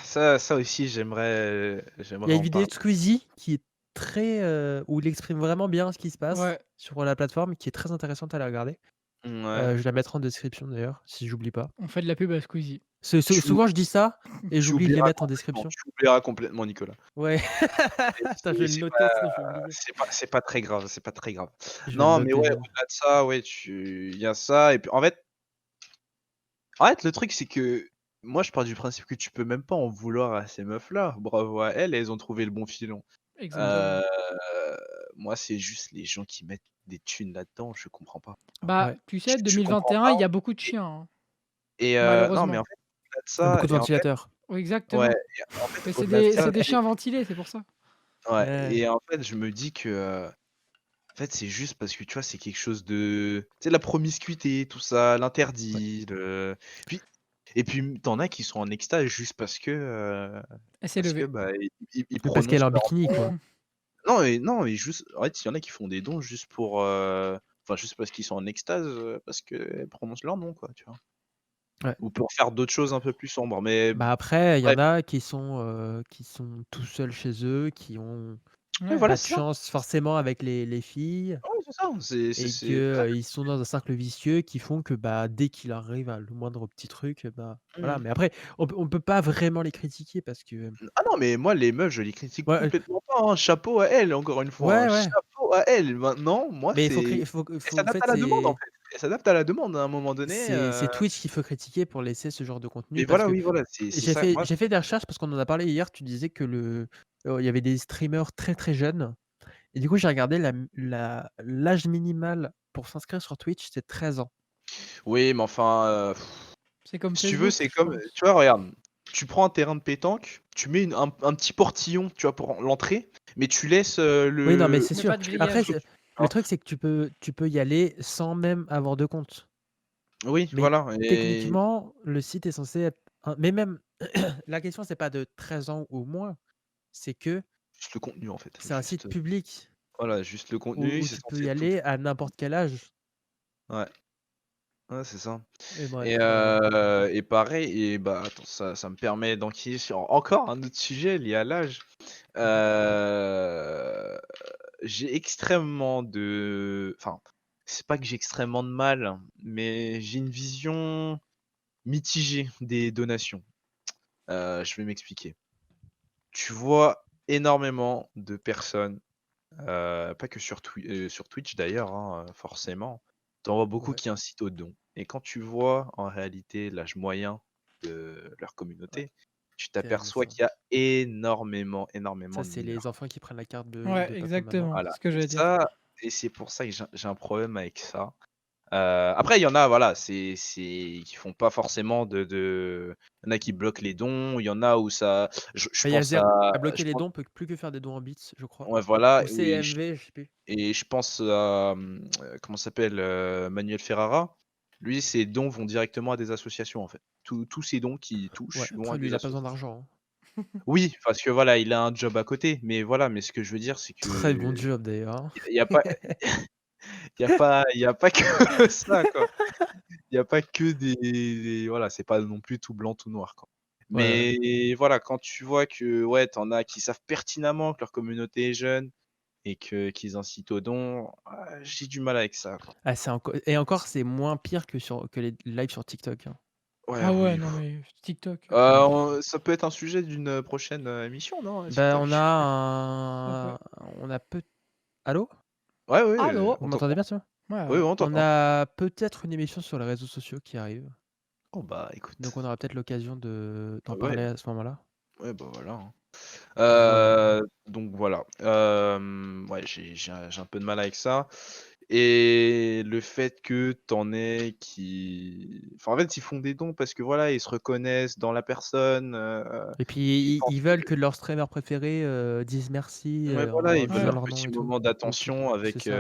ça ça aussi Il y j'aimerais a une en vidéo parler. de Squeezie qui est très, où il exprime vraiment bien ce qui se passe Ouais, sur la plateforme, qui est très intéressante à la regarder. Ouais. Je la mettrai en description d'ailleurs, si j'oublie pas. on fait de la pub à Squeezie. Tu Souvent je dis ça et tu j'oublie de les oublieras mettre en complètement, description. tu oublieras complètement Nicolas. Ouais. Et Attends, je vais le c'est noter, pas sinon je vais oublier. c'est pas très grave, c'est pas très grave. Je vais le Non, mais noter ouais, même. au-delà de ça, ouais, il y a ça et puis en fait, le truc, c'est que moi, je pars du principe que tu peux même pas en vouloir à ces meufs-là. Bravo à elles, elles ont trouvé le bon filon. Exactement. Heu, Moi, c'est juste les gens qui mettent des thunes là-dedans, je comprends pas. Bah, Ouais. tu sais, Je comprends 2021, pas il y a beaucoup de et chiens, hein, non, mais malheureusement. en fait, au-delà de Il y a ça beaucoup de et en fait ventilateurs. Oui, ouais exactement. et en fait, Mais c'est au-delà de des ça, c'est des chiens ventilés, c'est pour ça. ouais Ouais. et en fait, je me dis que, en fait, c'est juste parce que, tu vois, c'est quelque chose de tu sais, la promiscuité, tout ça, Ouais. l'interdit, puis tu en as qui sont en extase juste Elle s'est parce que, levée. bah, ils Mais parce qu'elle prononcent est en leur bikini, quoi. non, mais juste en fait, il y en a qui font des dons juste pour, enfin, juste parce qu'ils sont en extase, parce qu'elles prononcent leur nom, quoi, tu vois? Ouais. Ou pour faire d'autres choses un peu plus sombres, mais Bah, après, il y bref. en a qui sont tout seuls chez eux, qui ont Oui, Ouais. voilà, pas de c'est ça. chance forcément avec les filles Ouais, c'est ça, et c'est que, voilà. ils sont dans un cercle vicieux qui font que, bah, dès qu'il arrive à le moindre petit truc, bah, voilà. Mmh. Mais après, on peut pas vraiment les critiquer parce que Ah non, mais moi, les meufs, je les critique ouais, complètement pas, hein. Chapeau à elles, encore une fois, hein. ouais, ouais, Chapeau à elles. Maintenant, moi, mais il faut c'est cré faut elles faut en s'adaptent fait, à la demande, en fait. Elles s'adaptent à la demande à un moment donné, c'est Twitch qu'il faut critiquer pour laisser ce genre de contenu mais parce voilà, que oui, voilà, c'est j'ai ça. fait Moi j'ai fait des recherches parce qu'on en a parlé hier, tu disais que il y avait des streamers très, très jeunes et du coup, j'ai regardé l'âge minimal pour s'inscrire sur Twitch, c'est 13 ans. oui, mais enfin, C'est comme si tu veux, Facebook, c'est je comme, pense. tu vois, regarde, tu prends un terrain de pétanque, tu mets un petit portillon, tu vois, pour l'entrée, mais tu laisses, Oui, non, mais le c'est Mais sûr. pas de tu laisses le Après, grillage. truc, tu le vois? truc, c'est que tu peux y aller sans même avoir de compte. Oui, Mais voilà et techniquement, le site est censé être mais même la question, c'est pas de 13 ans ou moins, c'est que juste le contenu, en fait, c'est un site juste, public voilà, juste le où contenu, où c'est tu peux censé y être tout aller à n'importe quel âge ouais, ouais, c'est ça et et bref, pareil et bah, attends, ça me permet d'enquiller sur encore un autre sujet lié à l'âge. mmh J'ai extrêmement de enfin, c'est pas que j'ai extrêmement de mal, mais j'ai une vision mitigée des donations. Je vais m'expliquer. Tu vois énormément de personnes, pas que sur Twitch d'ailleurs, hein, forcément. Tu en vois beaucoup ouais, qui incitent aux dons et quand tu vois en réalité l'âge moyen de leur ouais, communauté, tu terrible t'aperçois ça. qu'il y a énormément Ça, de c'est les mineurs. enfants qui prennent la carte Ouais, de papa, maman. exactement, Voilà c'est ce que et j'allais dire. ça et c'est pour ça que j'ai un problème avec ça. Après il y en a voilà, c'est qui font pas forcément il y en a qui bloquent les dons, il y en a où ça je Bah, il y a pense Zer à qui a bloqué je les pense dons, peut plus que faire des dons en bits, je crois. ouais voilà, Ou oui CMV, je sais plus. et je pense à, comment ça s'appelle? Manuel Ferrara. Lui, ses dons vont directement à des associations, en fait. Tous ses dons qu'il Ouais, touche vont après à lui, il des a pas besoin associations. d'argent, hein. Oui, parce que voilà, il a un job à côté, mais voilà, mais ce que je veux dire, c'est Très bon que job d'ailleurs, hein. il y a pas il y a pas que ça, quoi. Il y a pas que voilà, c'est pas non plus tout blanc, tout noir, quoi. Ouais, ouais. Mais voilà, quand tu vois que, ouais, tu en as qui savent pertinemment que leur communauté est jeune et qu'ils incitent aux dons, j'ai du mal avec ça, quoi. Ah, et encore, c'est moins pire que les lives sur TikTok, hein. Ouais, Ah ouais, oui. non mais TikTok, Ça peut être un sujet d'une prochaine, émission, non, Bah, TikTok? ça peut. on a peut allô? Ouais, ouais, Allô? Vous on m'entendez t'entend. bien, sinon? Ouais, Oui, ouais. oui, on On t'entend. a peut-être une émission sur les réseaux sociaux qui arrive, Oh bah, donc écoute, on aura peut-être l'occasion d'en ouais, parler à ce moment-là. ouais, bah, voilà, hein. Voilà. Donc voilà. Ouais, j'ai un peu de mal avec ça et le fait que t'en aies qui enfin, en fait, ils font des dons parce que voilà, ils se reconnaissent dans la personne, Et puis ils i pensent ils veulent que leur streamer préféré, dise merci, ouais, voilà, en ils veulent disant Ouais. leur leur nom petit et tout. moment Ou tout d'attention c'est avec, ça.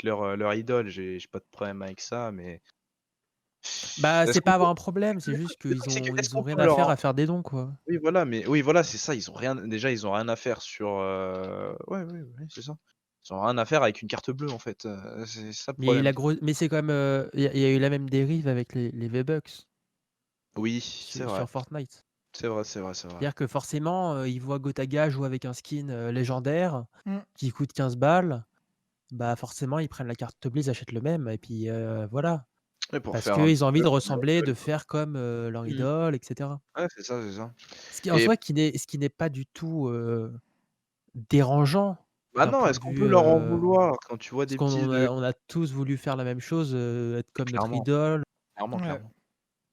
leur idole. J'ai pas de problème avec ça, mais Bah, est-ce c'est qu'on pas peut avoir un problème, c'est juste le truc, qu'ils c'est que ont est-ce ils ont qu'on rien peut à leur faire en à faire des dons, quoi. oui, voilà, mais oui, voilà, c'est ça, ils ont rien déjà, ils ont rien à faire sur, ouais, ouais, ouais, c'est ça. Ils ont rien à faire avec une carte bleue, en fait, c'est ça le Mais problème. mais c'est quand même, il y a eu la même dérive avec les V-Bucks Oui, c'est vrai. sur Fortnite. C'est vrai, c'est vrai, c'est vrai. C'est-à-dire que forcément, ils voient Gotaga jouer avec un skin, légendaire Mmh. qui coûte 15 balles, bah, forcément ils prennent la carte bleue, ils achètent le même et puis, voilà. Ouais, pour Parce faire un qu'ils petit ont envie peu de comme leur ressembler, idole, de quoi. faire comme, leur Mmh. idole et cetera. Ouais, c'est ça, c'est ça Ce qui en et soi ce qui n'est pas du tout, dérangeant bah, d'un non, point est-ce de qu'on vue, peut leur en vouloir quand tu vois parce des qu'on petits de on a tous voulu faire la même chose, être comme notre clairement, idole. clairement, Ouais. clairement.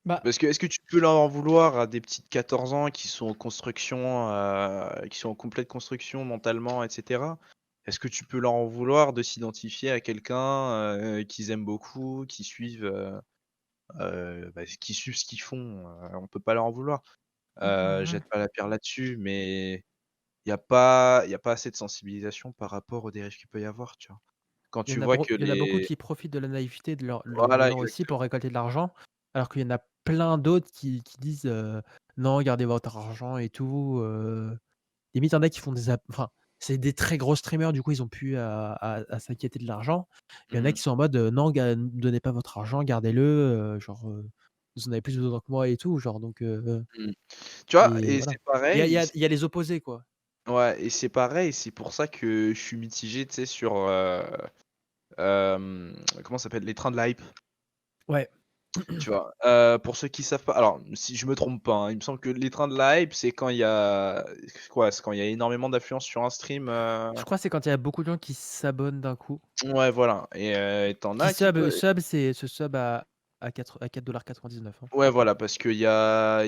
Bah, Parce que est-ce que tu peux leur en vouloir à des petites de 14 ans qui sont en construction, qui sont en complète construction mentalement et cetera? Est-ce que tu peux leur en vouloir de s'identifier à quelqu'un, qu'ils aiment beaucoup, qui suivent ce qu'ils font? On peut pas leur en vouloir. ouais. Jette pas la pierre là-dessus, mais il y a pas assez de sensibilisation par rapport aux dérives qu'il peut y avoir, tu vois? Quand tu vois que Il y en a beaucoup les qui profitent de la naïveté de leurs voilà, joueurs aussi exactement. pour récolter de l'argent, alors qu'il y en a plein d'autres qui disent, «Non, gardez votre argent et tout», limite, il y en a qui font des app enfin, c'est des très gros streamers, du coup, ils ont plus à s'inquiéter de l'argent. Il y en a Mmh. qui sont en mode, «Non, donnez pas votre argent, gardez-le, genre, vous en avez plus besoin que moi et tout», genre donc Mmh. Tu vois? et Et voilà. c'est pareil, Il y a les opposés, quoi. ouais et c'est pareil, c'est pour ça que je suis mitigé, tu sais, sur, comment ça s'appelle? Les trains de la hype, Ouais. tu vois? Pour ceux qui savent pas alors si je me trompe pas, hein, il me semble que les trains de la hype, c'est quand il y a quoi? C'est quand il y a énormément d'affluence sur un stream, Je crois que c'est quand il y a beaucoup de gens qui s'abonnent d'un coup. ouais, voilà et tu Qui as qui sub, peuvent sub, c'est se sub à 4,99 $, hein. ouais, voilà, parce qu'il y a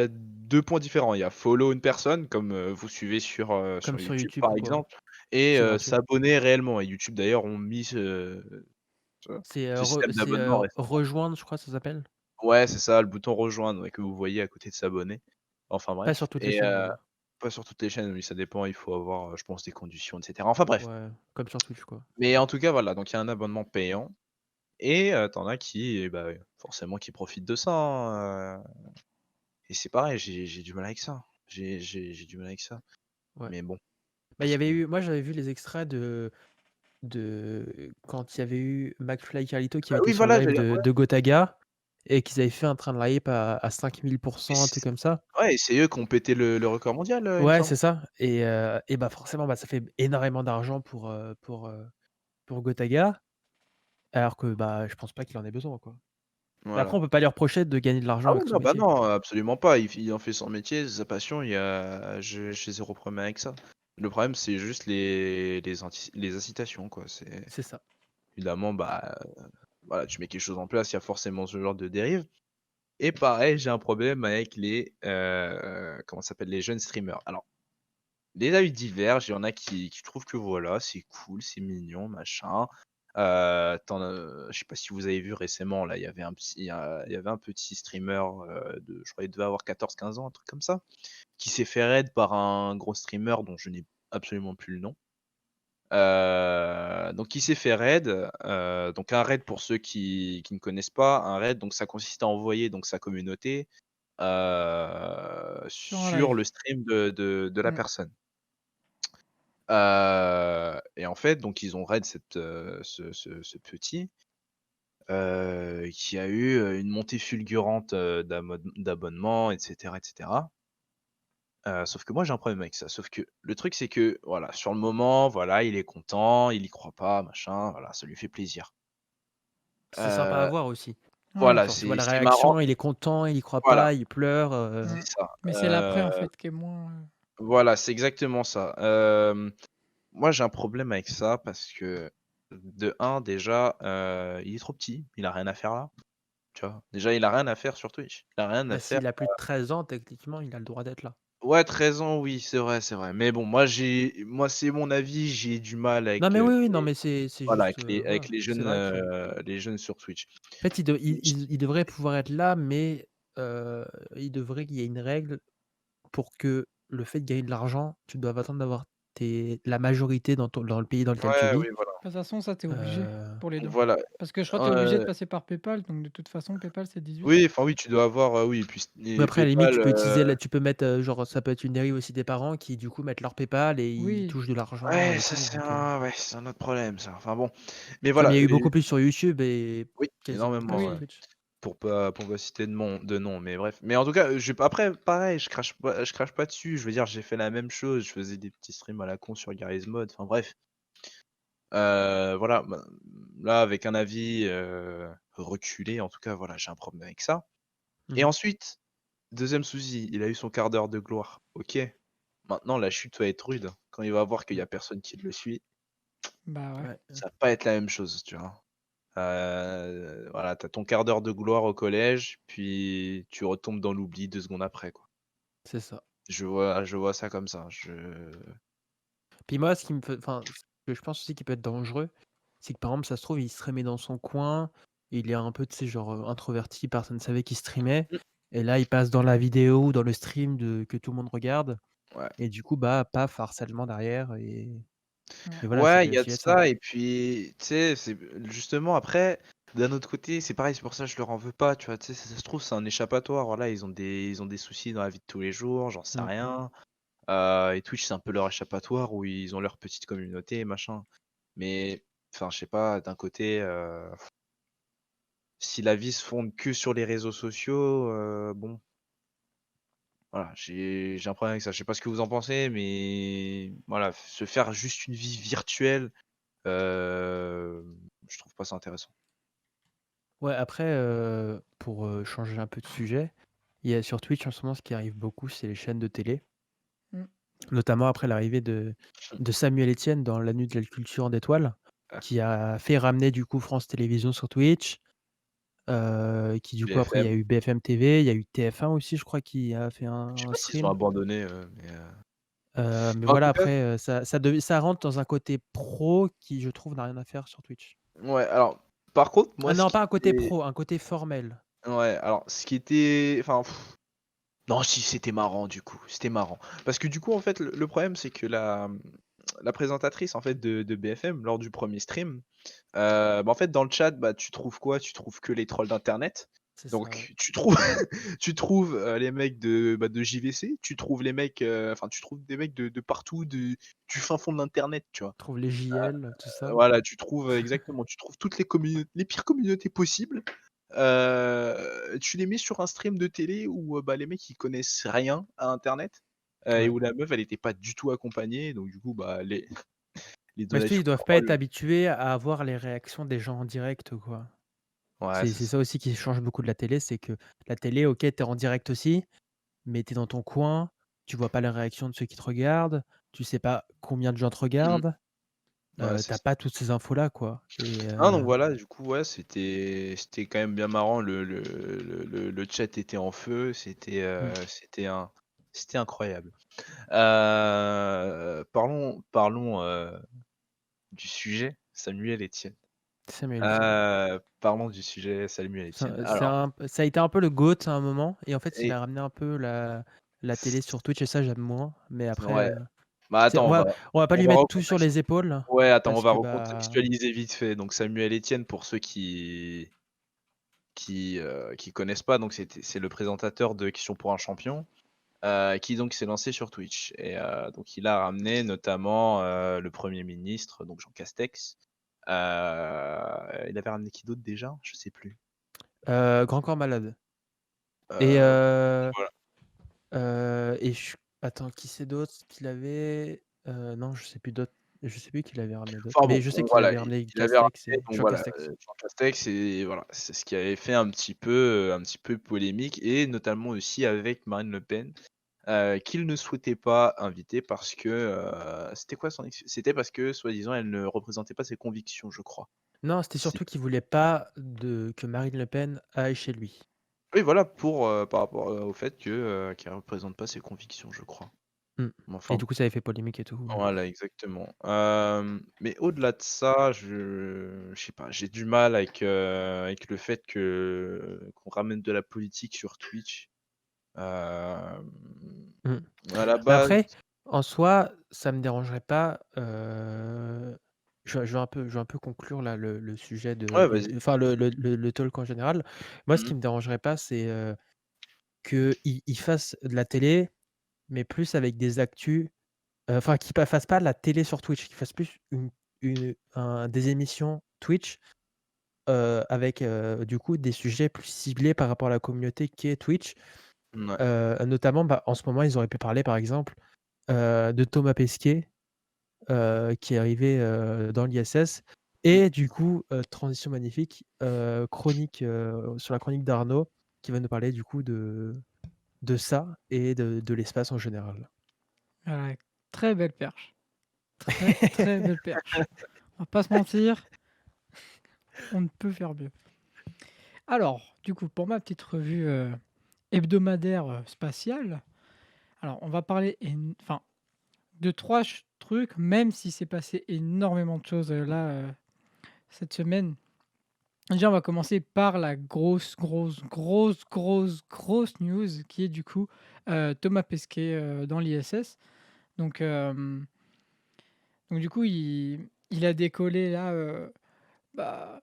2 points différents. Il y a follow une personne comme, vous suivez Comme sur sur YouTube, YouTube, par quoi. exemple et C'est gratuit. s'abonner réellement et YouTube d'ailleurs ont mis ce système d'abonnement récemment. rejoindre, je crois que ça s'appelle. Ouais, c'est ça, le bouton rejoindre, ouais, que vous voyez à côté de s'abonner. Enfin Pas sur bref toutes les et chaînes d'ailleurs. pas sur toutes les chaînes, oui, ça dépend, il faut avoir, je pense des conditions et cetera. Enfin bref. Ouais, comme sur Twitch, quoi. Mais en tout cas, voilà, donc il y a un abonnement payant et tu as qui, bah, forcément qui profitent de ça, hein, et c'est pareil, j'ai du mal avec ça. J'ai du mal avec ça. Ouais. Mais bon, Bah, il y avait eu moi, j'avais vu les extraits de quand il y avait eu McFly et Carlito qui bah, avaient été oui, sur le voilà, live j'allais de ouais, Gotaga et qu'ils avaient fait un train de la hype à mais 5000%, un truc c'est comme ça. ouais et c'est eux qui ont pété le record mondial, il me Ouais, semble. c'est ça et bah, forcément, bah, ça fait énormément d'argent pour Gotaga, alors que, bah, je pense pas qu'il en ait besoin, quoi. Mais après, Voilà. on peut pas lui reprocher de gagner de l'argent Ah avec oui, son non, bah, métier. non, absolument pas. Il en fait son métier, c'est sa passion, il y a j'ai 0 problème avec ça. Le problème, c'est juste les incitations, quoi. C'est C'est ça. évidemment, bah, voilà, tu mets quelque chose en place, il y a forcément ce genre de dérive et pareil, j'ai un problème avec comment ça s'appelle? Les jeunes streamers. Alors, les avis divergent, il y en a qui trouvent que voilà, c'est cool, c'est mignon, machin. Je sais pas si vous avez vu récemment, là, il y avait un petit streamer, je crois il devait avoir 14-15 ans, un truc comme ça, qui s'est fait raid par un gros streamer dont je n'ai absolument plus le nom. Donc il s'est fait raid, donc un raid pour ceux qui ne connaissent pas, un raid donc ça consiste à envoyer donc sa communauté, Sur un sur live. le stream de la Mmh. personne. Et en fait, donc ils ont raid ce petit, qui a eu, une montée fulgurante, d'abonnements et cetera et cetera. Sauf que moi j'ai un problème avec ça. Sauf que le truc c'est que, voilà, sur le moment, voilà, il est content, il y croit pas, machin, voilà, ça lui fait plaisir. C'est sympa à Heu, voir aussi. Ouais. voilà, Genre, tu vois la c'est marrant réaction, il est content, il y croit voilà, pas, il pleure, Mmh. c'est ça. Mais c'est l'après, en fait, qui est moins, Voilà, c'est exactement ça. Moi j'ai un problème avec ça parce que, de un déjà, il est trop petit, il a rien à faire là. Tu vois? Déjà, il a rien à faire sur Twitch. Il a rien à bah, faire s'il a plus de 13 ans, techniquement, il a le droit d'être là. Ouais, 13 ans, oui, c'est vrai, c'est vrai. Mais bon, moi, c'est mon avis, j'ai du mal Non, avec, mais oui, oui, non, mais c'est voilà, juste, avec voilà. C'est vrai que les jeunes sur Twitch. en fait, Et je il devrait pouvoir être là, mais heu, il devrait qu'il y ait une règle pour que le fait de gagner de l'argent, tu dois attendre d'avoir la majorité dans le pays dans lequel tu Ouais, vis. oui, voilà. De toute façon, ça, tu es obligé Heu, pour les dons. Voilà, Parce que je crois que tu es obligé de heu, passer par PayPal, donc de toute façon, PayPal, c'est 18. oui, enfin, oui, tu dois avoir, oui, et puis mais et après à la limite, PayPal, tu peux mettre, genre ça peut être une dérive aussi des parents qui du coup mettent leur PayPal et ils Oui, touchent de l'argent ouais, et ça, tout c'est donc ouais, c'est un autre problème, ça. Enfin bon, mais comme il voilà, y a eu beaucoup plus sur YouTube et oui, quasiment pas énormément, sur ouais. oui. Twitch. Pour pas citer de nom, mais bref. Mais en tout cas, après, pareil, je crache pas dessus. Je veux dire, j'ai fait la même chose. Je faisais des petits streams à la con sur Garry's Mod. Enfin bref. Voilà. Bah, là, avec un avis reculé, en tout cas, voilà, j'ai un problème avec ça. Et Mmh. ensuite, deuxième souci, il a eu son quart d'heure de gloire. Ok. Maintenant, la chute va être rude. Quand il va voir qu'il y Mmh. a personne qui le suit, Bah ouais. Ouais, ça va pas être la même chose, tu vois. Voilà, tu ton quart d'heure de gloire au collège, puis tu retombes dans l'oubli 2 secondes après, quoi. c'est ça. Je vois ça comme ça. Puis moi, ce qui me fait ce que je pense aussi qui peut être dangereux, c'est que par exemple, ça se trouve, il streamait dans son coin, il est un peu, tu sais, genre, introverti, personne ne savait qu'il streamait Mmh, et là, il passe dans la vidéo ou dans le stream que tout le monde regarde ouais. et du coup, bah, paf, harcèlement derrière Ouais. et voilà, ça Ouais, peut il y a aussi de être ça. ça et puis, tu sais, c'est justement après, d'un autre côté, c'est pareil, c'est pour ça que je leur en veux pas, tu vois? Tu sais, ça se trouve, c'est un échappatoire, voilà, ils ont des soucis dans la vie de tous les jours, j'en sais Mmh. rien. Et Twitch, c'est un peu leur échappatoire où ils ont leur petite communauté et machin. Mais, enfin, je sais pas, d'un côté, si la vie se fonde que sur les réseaux sociaux, bon, voilà, j'ai un problème avec ça. Je sais pas ce que vous en pensez, mais voilà, se faire juste une vie virtuelle, heu, je trouve pas ça intéressant. Ouais, après, pour, changer un peu de sujet, il y a sur Twitch en ce moment, ce qui arrive beaucoup, c'est les chaînes de télé, Mmh. notamment après l'arrivée de Samuel Etienne dans La Nuit de la Culture d'étoiles, Ah, qui a fait ramener du coup France Télévisions sur Twitch. Qui du coup après il y a BFM, eu BFM TV, il y a eu TF1 aussi je crois qui a fait je sais un pas s'ils ont stream. abandonné, Mais en voilà tout cas, après, ça rentre dans un côté pro qui je trouve n'a rien à faire sur Twitch. ouais, alors, par contre, Ah moi, ce non, qui pas un côté était pro, un côté formel. ouais, alors, ce qui était enfin, non, si, c'était marrant, du coup, c'était marrant. Parce que, du coup, en fait, le problème, c'est que la présentatrice, en fait, de BFM, lors du premier stream, bah, en fait, dans le chat, bah, tu trouves quoi? Tu trouves que les trolls d'internet. C'est ça, ouais. Donc tu trouves tu trouves, les mecs de JVC, tu trouves les mecs, enfin, tu trouves des mecs de partout, du fin fond de l'internet, tu vois? Trouve les JL, tout ça. Voilà, tu trouves, exactement, tu trouves toutes les pires communautés possibles, tu les mets sur un stream de télé où, bah, les mecs ils connaissent rien à internet, et Ouais. où la meuf elle était pas du tout accompagnée, donc du coup, bah, les Mais tu sais, donations ils de doivent pas être trolls, habitués à avoir les réactions des gens en direct quoi. ouais, C'est c'est c'est ça. ça aussi qui change beaucoup de la télé, c'est que la télé, OK, tu es en direct aussi, mais tu es dans ton coin, tu vois pas les réactions de ceux qui te regardent, tu sais pas combien de gens te Mmh. regardent. Ouais, c'est Tu ça. pas toutes ces infos-là, quoi et Donc voilà, du coup, ouais, c'était quand même bien marrant. Le chat était en feu, mmh, c'était incroyable. Parlons, du sujet, Samuel Etienne. Samuel Etienne. Parlons du sujet, Samuel Etienne. Alors Ça a été un peu le GOAT à un moment et en fait, il et a ramené un peu la télé sur Twitch et ça, j'aime moins, mais après, ouais, bah, c'est attends, on va pas on lui va mettre tout sur recontexte les épaules ouais, attends, on parce va que, bah recontextualiser vite fait. Donc Samuel Etienne, pour ceux qui connaissent pas, donc c'est le présentateur de Questions pour un champion. Qui donc s'est lancé sur Twitch et donc il a ramené notamment, le premier ministre, donc Jean Castex. Il avait ramené qui d'autre déjà? Je sais plus. Grand Corps Malade et Heu, voilà. je attends, qui c'est d'autre qu'il avait? Non, je sais plus qui l'avait ramené d'autre, Enfin mais bon, je sais donc qu'il voilà, avait ramené il avait Castex ramené et donc Jean voilà, Castex. Jean Castex et voilà, c'est ce qui avait fait un petit peu polémique et notamment aussi avec Marine Le Pen, qu'il ne souhaitait pas inviter parce que, c'était quoi son ex c'était parce que soi-disant elle ne représentait pas ses convictions, je crois. Non, c'était C'est surtout qu'il voulait pas que Marine Le Pen aille chez lui. Oui, voilà, par rapport au fait qu'il ne représente pas ses convictions, je crois. Mmh. Mais Et enfin, du coup, ça avait fait polémique et tout, voilà, exactement. Mais au-delà de ça, je sais pas, j'ai du mal avec le fait qu'on ramène de la politique sur Twitch. Hem, Mmh. à la Mais base après, en soi, ça me dérangerait pas, je vais un peu conclure là le sujet ouais, de vas-y. enfin le talk en général. Moi, ce Mmh qui me dérangerait pas, c'est, qu'ils fassent de la télé, mais plus avec des actus, enfin qu'ils fassent pas de la télé sur Twitch, qu'ils fassent plus des émissions Twitch, avec, du coup des sujets plus ciblés par rapport à la communauté qu'est Twitch. Ouais. Notamment, bah, en ce moment, ils auraient pu parler par exemple, de Thomas Pesquet, qui est arrivé, dans l'ISS Mmh. et du coup, transition magnifique, chronique, sur la chronique d'Arnaud qui va nous parler du coup de ça et de l'espace en général. Voilà, très belle perche. Très, très belle perche. On va pas se mentir, on ne peut faire mieux. Alors, du coup, pour ma petite revue, hebdomadaire, spatiale, alors on va parler enfin, de 3 trucs, même si c'est passé énormément de choses, là, cette semaine. Déjà, on va commencer par la grosse, grosse, grosse, grosse, grosse news qui est du coup, Thomas Pesquet, dans l'ISS. Donc, du coup, il a décollé là, bah,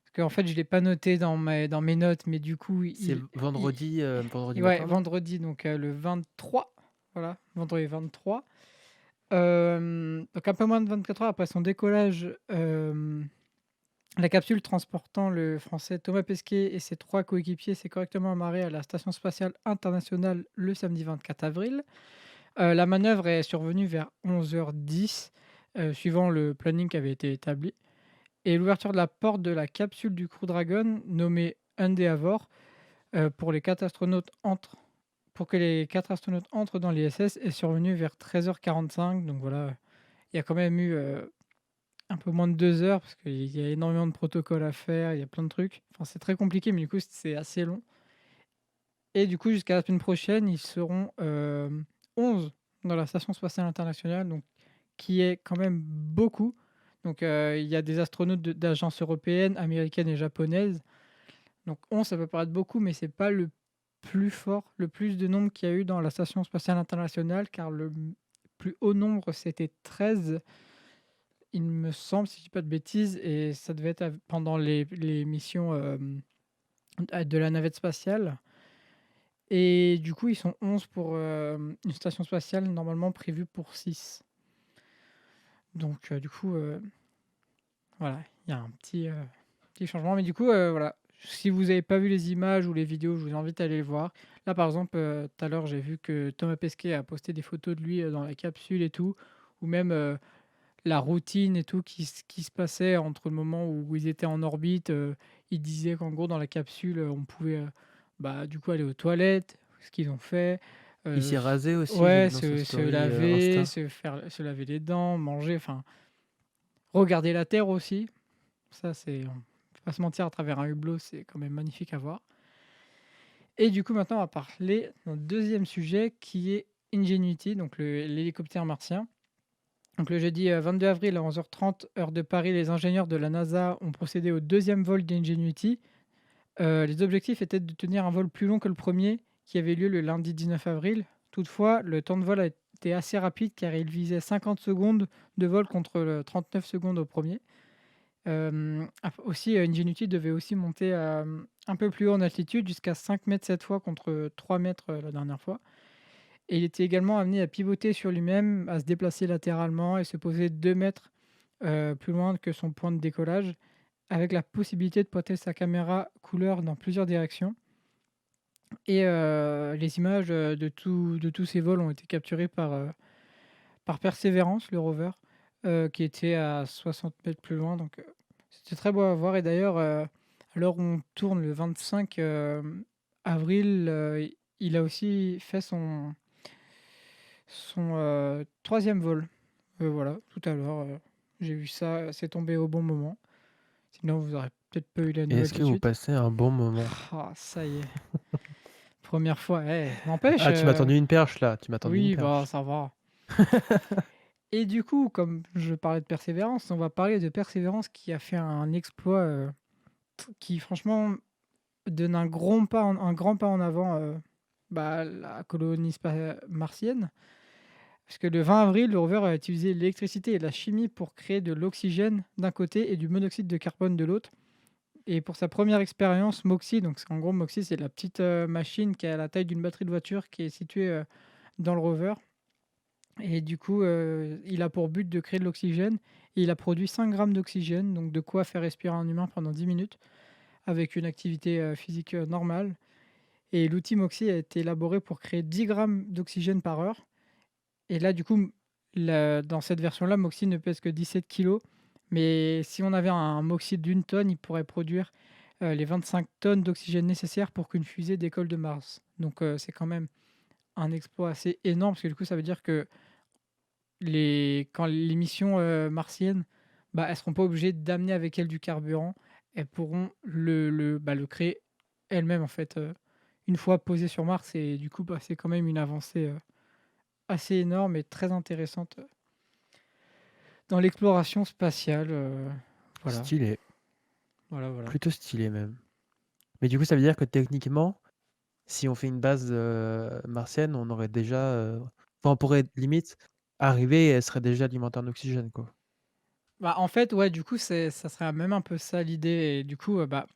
parce qu'en fait, je l'ai pas noté dans mes notes, mais du coup, C'est vendredi ouais, matin, non? vendredi, donc le 23, voilà, vendredi 23. Donc un peu moins de 24 heures après son décollage, la capsule transportant le Français Thomas Pesquet et ses 3 coéquipiers s'est correctement amarrée à la Station spatiale internationale le samedi 24 avril. La manœuvre est survenue vers 11h10, suivant le planning qui avait été établi, et l'ouverture de la porte de la capsule du Crew Dragon, nommée Endeavour, pour les 4 astronautes pour que les 4 astronautes entrent dans l'ISS, est survenue vers 13h45. Donc voilà, il y a quand même eu, un peu moins de 2 heures parce qu'il y a énormément de protocoles à faire, il y a plein de trucs. Enfin, c'est très compliqué, mais du coup, c'est assez long. Et du coup, jusqu'à la semaine prochaine, ils seront, 11 dans la Station spatiale internationale, donc qui est quand même beaucoup. Donc, il y a des astronautes d'agences européennes, américaines et japonaises. Donc 11, ça peut paraître beaucoup, mais c'est pas le plus de nombre qu'il y a eu dans la Station spatiale internationale, car le plus haut nombre, c'était 13, il me semble, si je dis pas de bêtises, et ça devait être pendant les missions, de la navette spatiale. Et du coup, ils sont 11 pour, une station spatiale normalement prévue pour 6. Donc, du coup, voilà, il y a un petit changement. Mais du coup, voilà, si vous n'avez pas vu les images ou les vidéos, je vous invite à aller les voir. Là, par exemple, tout à l'heure, j'ai vu que Thomas Pesquet a posté des photos de lui, dans la capsule et tout, ou même, la routine et tout qui se passait entre le moment où ils étaient en orbite. Il disait qu'en gros, dans la capsule, on pouvait, bah, du coup, aller aux toilettes, ce qu'ils ont fait. Il s'est rasé aussi, j'ai Ouais, vu dans sa se story, laver, Insta. se laver les dents, manger, enfin, regarder la Terre aussi. Ça, on va pas se mentir, à travers un hublot, c'est quand même magnifique à voir. Et du coup, maintenant, on va parler d'un deuxième sujet qui est Ingenuity, donc l'hélicoptère martien. Donc le jeudi 22 avril à 11h30, heure de Paris, les ingénieurs de la NASA ont procédé au deuxième vol d'Ingenuity. Les objectifs étaient de tenir un vol plus long que le premier, qui avait lieu le lundi 19 avril. Toutefois, le temps de vol a été assez rapide car il visait 50 secondes de vol contre 39 secondes au premier. Aussi, Ingenuity devait aussi monter un peu plus haut en altitude, jusqu'à 5 mètres cette fois contre 3 mètres la dernière fois. Et il était également amené à pivoter sur lui-même, à se déplacer latéralement et se poser 2 mètres plus loin que son point de décollage, avec la possibilité de pointer sa caméra couleur dans plusieurs directions. Et les images de tous ces vols ont été capturées par Perseverance, le rover, qui était à 60 mètres plus loin. Donc c'était très beau à voir. Et d'ailleurs, à l'heure où on tourne le 25 avril, il a aussi fait son 3e vol. Voilà, tout à l'heure, j'ai vu ça, c'est tombé au bon moment. Sinon, vous aurez peut-être pas eu la Et nouvelle est-ce tout que de vous suite. passez un bon moment? Ah, ça y est, première fois. N'empêche, Ah, tu m'as tendu une perche là, tu m'as tendu une oui, bah, perche. ça va. Et du coup, comme je parlais de persévérance, on va parler de persévérance qui a fait un exploit qui, franchement, donne un grand pas en avant bah, la colonie martienne. Parce que le 20 avril, le rover a utilisé l'électricité et la chimie pour créer de l'oxygène d'un côté et du monoxyde de carbone de l'autre. Et pour sa première expérience, Moxie, donc en gros, Moxie, c'est la petite machine qui a la taille d'une batterie de voiture qui est située dans le rover. Et du coup, il a pour but de créer de l'oxygène. Et il a produit 5 grammes d'oxygène, donc de quoi faire respirer un humain pendant 10 minutes avec une activité physique normale. Et l'outil Moxie a été élaboré pour créer 10 grammes d'oxygène par heure. Et là, du coup, dans cette version-là, Moxie ne pèse que 17 kilos. Mais si on avait un Moxie d'une tonne, il pourrait produire les 25 tonnes d'oxygène nécessaires pour qu'une fusée décolle de Mars. Donc c'est quand même un exploit assez énorme, parce que du coup, ça veut dire que quand les missions martiennes, bah, elles ne seront pas obligées d'amener avec elles du carburant. Elles pourront le créer elles-mêmes, en fait, une fois posées sur Mars. Et du coup, bah, c'est quand même une avancée assez énorme et très intéressante dans l'exploration spatiale. Voilà, Stylé, voilà. plutôt stylé même. Mais du coup, ça veut dire que techniquement, si on fait une base martienne, on aurait déjà. Enfin, on pourrait limite arriver et elle serait déjà alimentée en oxygène, quoi. Bah, en fait, ouais, du coup, ça serait même un peu ça l'idée. Et du coup, bah,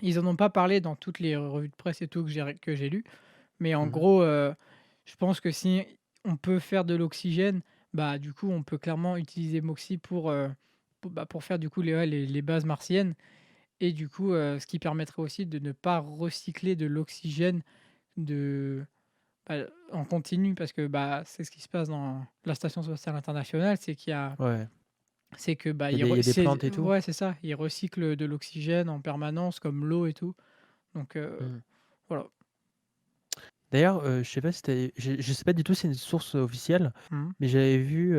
ils en ont pas parlé dans toutes les revues de presse et tout que j'ai lues. Mais en Mhm. gros, je pense que si on peut faire de l'oxygène, bah, du coup, on peut clairement utiliser Moxie pour faire du coup les bases martiennes. Et du coup, ce qui permettrait aussi de ne pas recycler de l'oxygène de, en continu, parce que bah, c'est ce qui se passe dans la Station spatiale internationale, Ouais. c'est que bah, Il y a des plantes et tout. ouais, c'est ça, ils recyclent de l'oxygène en permanence, comme l'eau et tout. Donc Mhm. voilà. D'ailleurs, je sais pas si je sais pas du tout si c'est une source officielle, Mhm. mais j'avais vu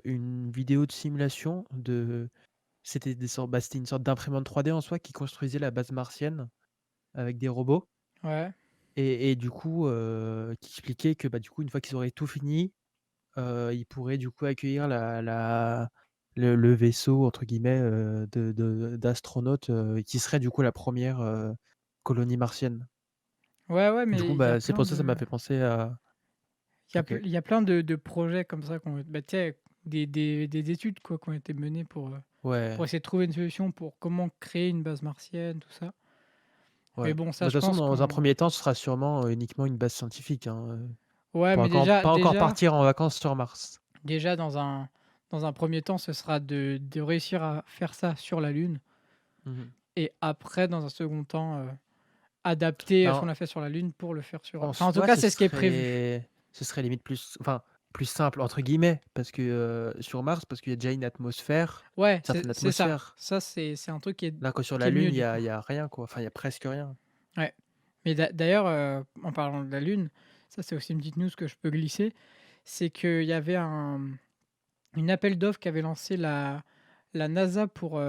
une vidéo de simulation c'était une sorte d'imprimante 3D en soi qui construisait la base martienne avec des robots Ouais. et du coup, qui expliquait que bah, du coup, une fois qu'ils auraient tout fini, ils pourraient du coup accueillir le vaisseau entre guillemets d'astronautes qui serait du coup la première colonie martienne. Ouais, ouais, Du mais coup, il y a bah, c'est plein pour ça ça m'a de. fait penser à. Ok. Il y a plein de projets comme ça, bah, tu sais, des études quoi, qui ont été menées Ouais, pour essayer de trouver une solution pour comment créer une base martienne, tout ça. Mais ouais. bon, Bah, ça, de je toute façon, pense dans un qu'on. premier temps, ce sera sûrement uniquement une base scientifique, hein, Ouais, mais déjà, pas encore partir en vacances sur Mars. déjà dans un premier temps, ce sera de réussir à faire ça sur la Lune. Mhm. Et après, dans un second temps, adapter ce Ben, qu'on a fait sur la Lune pour le faire sur. en Enfin, en tout soi, cas, c'est ce qui est prévu. ce serait limite plus simple entre guillemets, parce que sur Mars, parce qu'il y a déjà une atmosphère, Ouais, une certaine c'est ça. atmosphère. Ça, c'est un truc Là, quoi, sur qui la est mieux Lune, du coup. il y a rien, quoi. Enfin, il y a presque rien. Ouais. Mais d'ailleurs, en parlant de la Lune, ça c'est aussi une petite news que je peux glisser, c'est qu'il y avait une appel d'offres qu'avait lancé la NASA pour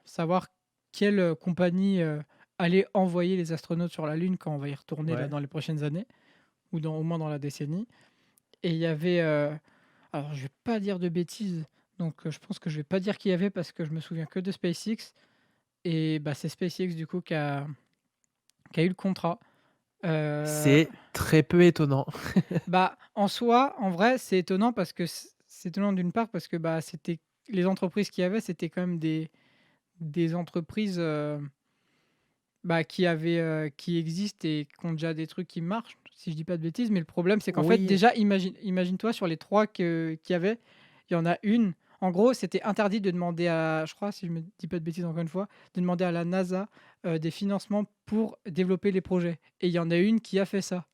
savoir quelle compagnie allait envoyer les astronautes sur la Lune quand on va y retourner là Ouais. dans les prochaines années, ou au moins dans la décennie. Et il y avait, alors je vais pas dire de bêtises, donc je pense que je vais pas dire qui y avait parce que je me souviens que de SpaceX. Et bah, c'est SpaceX du coup qui a eu le contrat. Heu, C'est très peu étonnant. Bah, en soi, en vrai, c'est étonnant parce que c'est étonnant d'une part parce que, bah, c'était les entreprises qu'il y avait, c'était quand même des entreprises, bah, qui existent et qui ont déjà des trucs qui marchent, si je dis pas de bêtises. Mais le problème, c'est qu'en fait, Oui. déjà, imagine-toi sur les 3 qu'il y avait, il y en a une en gros, c'était interdit de demander à je crois, si je me dis pas de bêtises encore une fois, de demander à la NASA, des financements pour développer les projets. Et il y en a une qui a fait ça.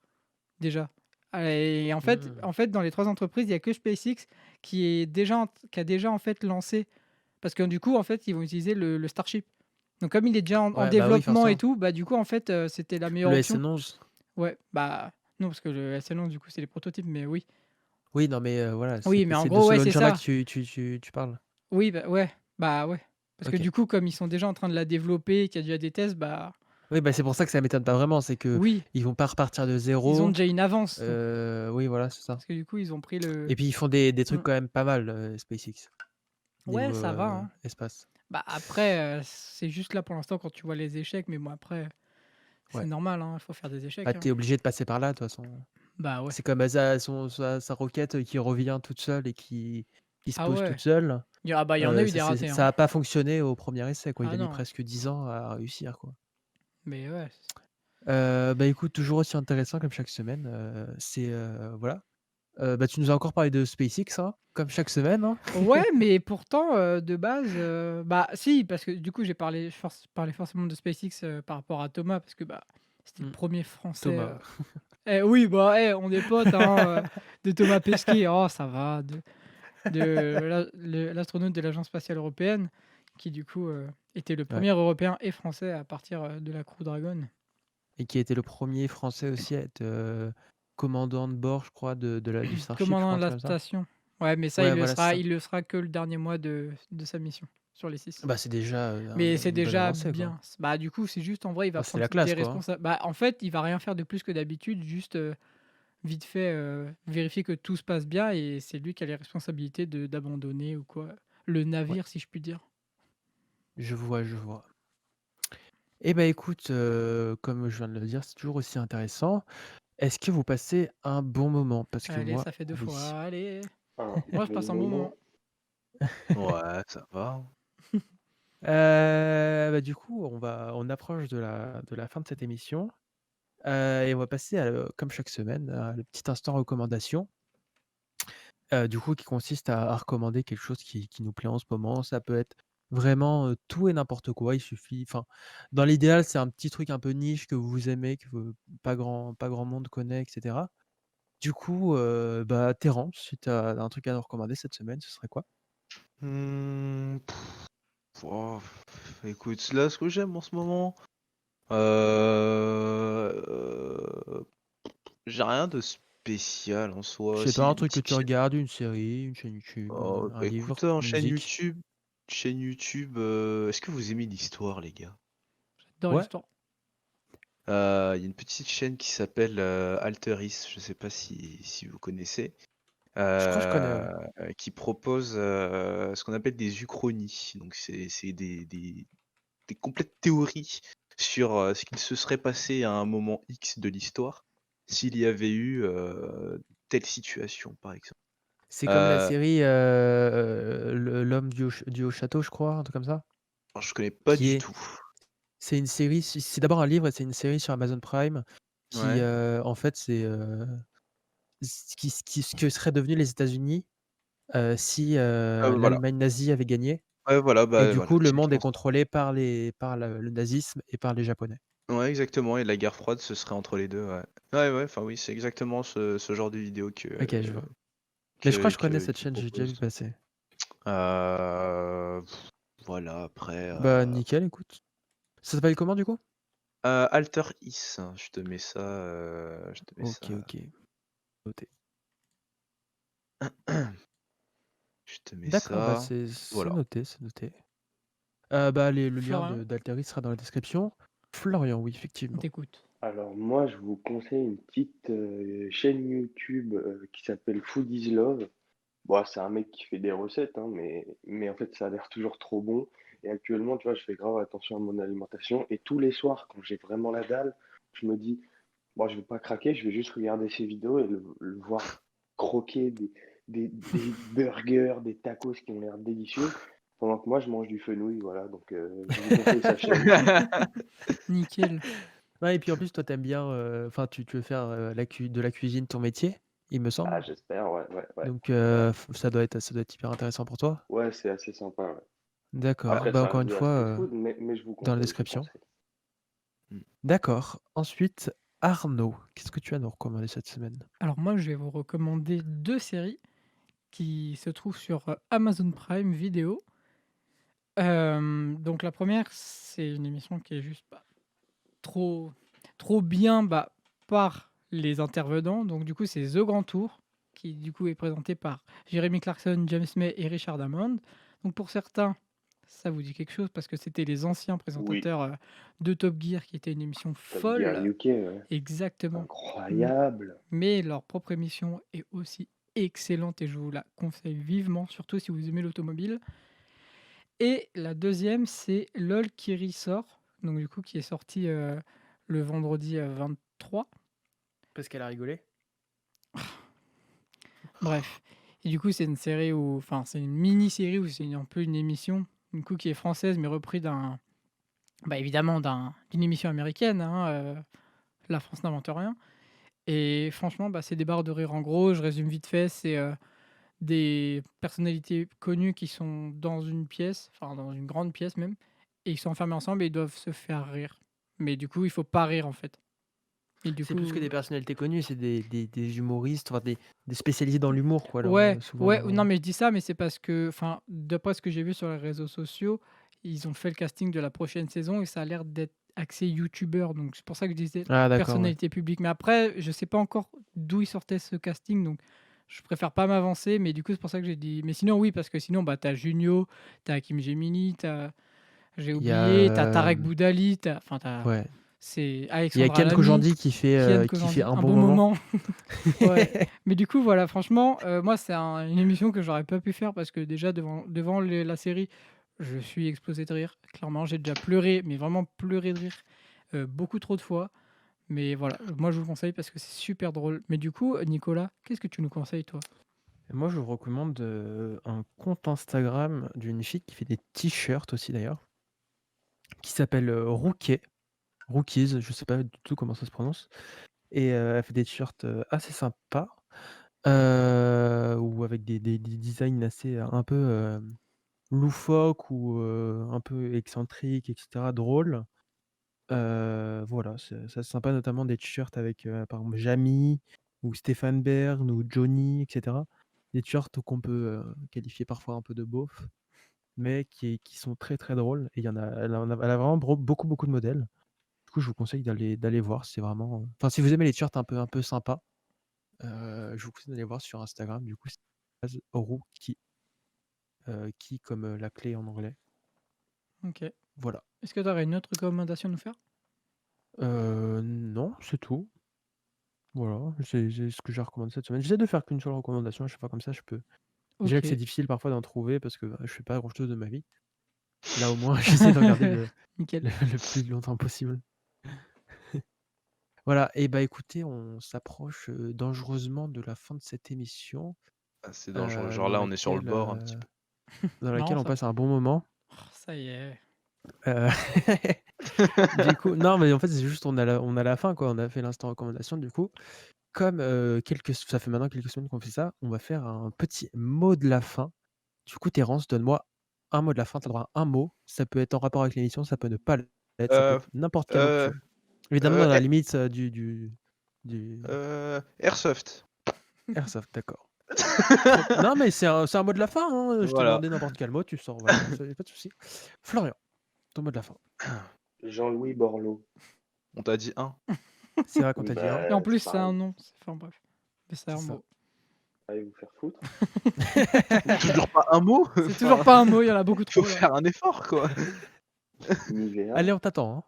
Déjà. Et Mmh. en fait, dans les 3 entreprises, il y a que SpaceX qui a déjà, en fait, lancé parce que du coup, en fait, ils vont utiliser le Starship. Donc comme il est déjà en Ouais, bah oui, développement et forcément. tout, bah, du coup, en fait, c'était la meilleure Le option. SN11. Ouais, bah, non, parce que le SN11, du coup, c'est les prototypes, mais oui. Oui, non, mais voilà, Oui, mais en c'est de gros, ce ouais, c'est launcher-là que ça. tu parles. Oui, bah, ouais. Bah, ouais. Parce que OK. du coup, comme ils sont déjà en train de la développer, qu'il y a déjà des tests, bah Oui, bah, c'est pour ça que ça m'étonne pas vraiment, c'est qu'ils oui, vont pas repartir de ils ont 0. déjà une avance. Oui, voilà, c'est ça. Parce que du coup, ils ont pris le. Et puis ils font des trucs Mmh. quand même pas mal, SpaceX, Ouais, niveau, ça va, hein. espace. Bah, après, c'est juste là pour l'instant quand tu vois les échecs, mais bon après, c'est Ouais. normal, hein, il faut faire des Bah, échecs, hein. tu obligé de passer par là, de toute façon. Bah, ouais. C'est comme, sa roquette, qui revient toute seule et qui se Ah pose ouais. toute seule. Il y en a eu Ça des ratés, ça hein. a pas fonctionné au premier essai, quoi. Il Ah a mis non, presque 10 ans à réussir, quoi. mais ouais. Bah, écoute, toujours aussi intéressant comme chaque semaine, voilà. Bah, tu nous as encore parlé de SpaceX, hein, comme chaque semaine, hein. Ouais, mais pourtant, de base, bah, si, parce que du coup, j'ai parlé forcément de SpaceX, par rapport à Thomas parce que, bah, c'était le Mmh. premier Français, Thomas. oui, bah, on est potes, hein, de Thomas Pesquet. Oh, ça va, l'astronaute de l'Agence spatiale européenne qui, du coup, était le Ouais, premier Européen et Français à partir, de la Crew Dragon. et qui a été le premier Français aussi à être, commandant de bord, je crois, du Starship, je Commandant crois, de un truc la comme ça? station. Ouais, mais ça, Ouais, voilà, c'est ça. il le sera que le dernier mois de sa mission sur les 6. Bah, c'est déjà, Mais c'est une bonne déjà avancée, quoi. bien. Bah, du coup, c'est juste en vrai, il va Ah, c'est prendre la des classe, quoi, hein. responsa bah, en fait, il va rien faire de plus que d'habitude, juste, vite fait, vérifier que tout se passe bien et c'est lui qui a les responsabilités de d'abandonner ou quoi, le Ouais, navire, si je puis dire. je vois, je vois. Eh bah, écoute, comme je viens de le dire, c'est toujours aussi intéressant. Est-ce que vous passez un bon moment? Parce que Allez, moi, ça fait 2 oui. fois, allez. Un Moi, je passe bon un bon moment. moment. Ouais, ça va. Bah, du coup, on approche de la fin de cette émission, et on va passer comme chaque semaine, à le petit instant recommandation, du coup, qui consiste à recommander quelque chose qui nous plaît en ce moment. Ça peut être vraiment, tout et n'importe quoi. Il suffit, enfin, dans l'idéal, c'est un petit truc un peu niche que vous aimez, pas grand monde connaît, et cetera. Du coup, bah, Terence, si tu as un truc à nous recommander cette semaine, ce serait quoi? Mmh, oh, écoute, là, ce que j'aime en ce moment, heu, j'ai rien de spécial en Je soi. sais Si, pas, un une truc que petite tu chaîne. regardes, une série, une chaîne YouTube, Oh, un bah, livre, écoute, en une chaîne musique? YouTube, est-ce que vous aimez l'histoire, les gars? Dans Ouais, l'histoire. Il y a une petite chaîne qui s'appelle, Alteris, je sais pas si vous connaissez, je crois que je connais, ouais. qui propose, ce qu'on appelle des uchronies. Donc c'est des complètes théories sur, ce qu'il se serait passé à un moment X de l'histoire, s'il y avait eu, telle situation, par exemple. C'est comme la Heu, série, L'homme du haut château, je crois, un truc comme ça? alors je connais pas Qui du est tout. c'est une série, c'est d'abord un livre et c'est une série sur Amazon Prime qui, Ouais. en fait, c'est, ce que seraient devenus les États-Unis, si, Voilà. l'Allemagne nazie avait gagné, Ouais, voilà, et bah, du voilà, coup, le monde est typiquement ça. contrôlé par le nazisme et par les Japonais. Ouais, exactement, et la guerre froide, ce serait entre les 2. Ouais. Ouais, ouais, enfin oui, c'est exactement ce genre de vidéo OK, je vois. Mais je crois que je connais cette qu'il chaîne, j'ai déjà propose. vu passer. Heu, voilà, après, Bah, nickel, écoute. Ça s'appelle comment, du coup? Alter Is, je te mets OK, ça, OK, noté. je te mets D'accord, bah, ça, c'est voilà. noté, c'est noté. Bah, le lien Florian, d'Alteri sera dans la description. Florian, oui, on effectivement. t'écoute. Alors moi, je vous conseille une petite chaîne YouTube qui s'appelle Food is Love. Bon, c'est un mec qui fait des recettes, hein, mais en fait, ça a l'air toujours trop bon. Et actuellement, tu vois, je fais grave attention à mon alimentation. Et tous les soirs, quand j'ai vraiment la dalle, je me dis, bon, je vais pas craquer, je vais juste regarder ses vidéos et le voir croquer des burgers, des tacos qui ont l'air délicieux, pendant que moi, je mange du fenouil, voilà. Donc, je vous conseille sa chaîne. Nickel. Ouais, et puis en plus, toi, t'aimes bien, enfin, tu veux faire, de la cuisine ton métier, il me Ah, semble. j'espère, ouais, ouais, ouais. Donc, Ouais, ça doit être hyper intéressant pour toi. ouais, c'est assez sympa, ouais. D'accord. Après, Bah, ça encore reste une de la fois, street food, mais dans la je vous description. conseille. Mmh. D'accord. Ensuite, Arnaud, qu'est-ce que tu as à nous recommander cette semaine? Alors moi, je vais vous recommander 2 séries qui se trouvent sur, Amazon Prime Video. Donc la première, c'est une émission qui est juste, bah, trop trop bien, bah, par les intervenants. Donc du coup, c'est The Grand Tour qui, du coup, est présenté par Jeremy Clarkson, James May et Richard Hammond. Donc pour certains, Ça vous dit quelque chose? Parce que c'était les anciens Oui, présentateurs, de Top Gear qui était une émission Top Gear folle. UK, ouais. Exactement. M Incroyable. mais leur propre émission est aussi excellente et je vous la conseille vivement, surtout si vous aimez l'automobile. Et la deuxième, c'est LOL qui ressort, donc du coup qui est sorti, le vendredi, 23. Parce qu'elle a rigolé. Bref, et du coup, c'est une série où enfin, c'est une mini-série où c'est un peu une émission, du coup, qui est française, mais repris évidemment d'une émission américaine, hein, La France n'invente rien. Et franchement, c'est des barres de rire. En gros, je résume vite fait, c'est, des personnalités connues qui sont dans une pièce, enfin dans une grande pièce même, et ils sont enfermés ensemble et ils doivent se faire rire. Mais du coup, il faut pas rire, en fait. Et du C'est plus que coup des personnalités connues, c'est des humoristes, enfin des spécialisés dans l'humour, quoi. ouais, Souvent ouais, non, leur. mais je dis ça, mais c'est parce que, enfin, d'après ce que j'ai vu sur les réseaux sociaux, ils ont fait le casting de la prochaine saison et ça a l'air d'être axé youtubeur. Donc c'est pour ça que je disais Ah d'accord, ouais. personnalité publique. Mais après, je sais pas encore d'où il sortait ce casting, donc je préfère pas m'avancer. Mais du coup, c'est pour ça que j'ai dit. Mais sinon, oui, parce que sinon, t'as Junio, t'as Hakim Gemini, j'ai Il y a, oublié, t'as Tarek Boudali, enfin, ouais. c'est Il y a Alexandra Ken Lamy, Kojandi Kian qui fait Kojandi, un un bon bon moment. moment. Ouais. Mais du coup, voilà, franchement, moi, c'est une émission que j'aurais pas pu faire parce que déjà, devant la série, je suis explosé de rire. Clairement, j'ai déjà pleuré, mais vraiment pleuré de rire, beaucoup trop de fois. Mais voilà, moi, je vous le conseille parce que c'est super drôle. Mais du coup, Nicolas, qu'est-ce que tu nous conseilles, toi? Et moi, je vous recommande un compte Instagram d'une fille qui fait des t-shirts aussi d'ailleurs, qui s'appelle Rookie. Rookies, je sais pas du tout comment ça se prononce. Et elle fait des t-shirts assez sympas, ou avec des designs assez un peu loufoques ou un peu excentriques, etc., drôles. Voilà, c'est sympa, notamment des t-shirts avec par exemple Jamy ou Stéphane Bern ou Johnny, etc. Des t-shirts qu'on peut qualifier parfois un peu de beauf, mais qui sont très très drôles. Et elle a vraiment beaucoup de modèles. Du coup, je vous conseille d'aller voir. C'est vraiment. Enfin, si vous aimez les t-shirts un peu sympas, je vous conseille d'aller voir sur Instagram. Du coup, c'est Rookie, qui comme la clé en anglais. Ok. Voilà. Est-ce que tu aurais une autre recommandation à nous faire? Non, c'est tout. Voilà, c'est ce que j'ai recommandé cette semaine. J'essaie de faire qu'une seule recommandation à chaque fois, comme ça je peux. Déjà que c'est Ok. difficile parfois d'en trouver parce que je fais pas grand-chose de ma vie. Là au moins j'essaie de regarder Nickel. le plus longtemps possible. Voilà, et bah écoutez, on s'approche dangereusement de la fin de cette émission, Ah, c'est dangereux. Genre dans là, on est sur le laquelle, bord un petit peu. dans laquelle Non, on ça. passe un bon moment. Oh, ça y est. Euh, Du coup, non, mais en fait c'est juste on a la fin quoi. On a fait l'instant recommandation. Du coup, comme ça fait maintenant quelques semaines qu'on fait ça, on va faire un petit mot de la fin. Du coup, Terence, donne-moi un mot de la fin. Tu as droit à un mot. Ça peut être en rapport avec l'émission, ça peut ne pas l'être, ça peut Euh, être n'importe quel mot que tu euh, veux. Évidemment, euh, dans la eh, limite du Airsoft. airsoft, d'accord. Non, mais c'est un mot de la fin, hein. Je t'ai Voilà. demandé n'importe quel mot, tu sors, voilà, ça y a pas de souci. Florian, ton mot de la fin. Jean-Louis Borloo. On t'a dit un. C'est vrai qu'on t'a dit un, Et en Bah, plus, c'est c'est un pareil. nom. Enfin bref. Mais c'est c'est un ça. mot. Allez vous faire foutre. Toujours pas un mot. C'est toujours pas un mot, il y en a beaucoup Faut trop là. faire un effort, quoi. Nivea. Allez, on t'attend, hein.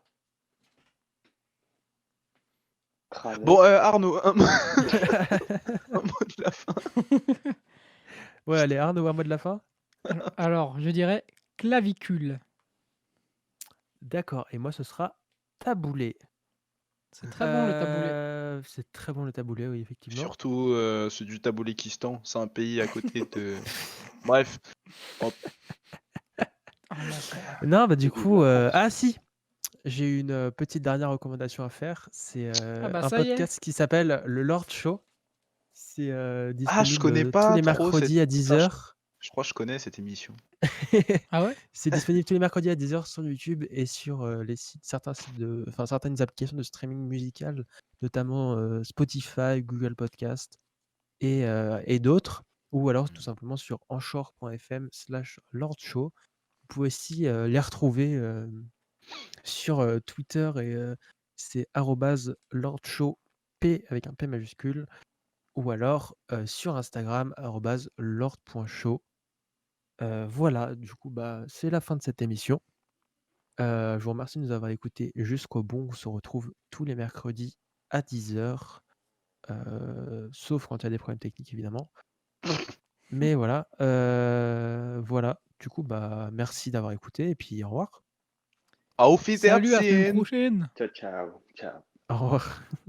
Kravet. Bon, Arnaud, un mot de la fin. Ouais, allez, Arnaud, un mot de la fin. Alors, je dirais clavicule. D'accord, et moi ce sera taboulé. C'est très bon le taboulé. C'est très bon le taboulé, oui, effectivement. Surtout c'est du Taboulékistan. C'est un pays à côté de. Bref. Hop. Un enfer. Non, bah du C'est coup, de la France. ah si, j'ai une petite dernière recommandation à faire. C'est Ah bah un ça y est. podcast qui s'appelle Le Lord Show. C'est Ah, je connais disponible tous pas les trop cette. mercredis à Enfin, 10h. je crois que je connais cette émission. Ah ouais? C'est disponible tous les mercredis à 10h sur YouTube et sur les sites, certaines applications de streaming musical, notamment Spotify, Google Podcast et d'autres, ou alors tout simplement sur anchor.fm/lordshow. Vous pouvez aussi les retrouver sur Twitter et c'est @lordshow P avec un P majuscule, ou alors sur Instagram @lord.show. Voilà, du coup, bah, c'est la fin de cette émission. Je vous remercie de nous avoir écoutés jusqu'au bout. On se retrouve tous les mercredis à 10h, sauf quand il y a des problèmes techniques évidemment. Mais voilà, voilà. Du coup, bah, merci d'avoir écouté et puis au revoir. Salut, à la semaine Wiedersehen! prochaine! Ciao, ciao, ciao. Au revoir.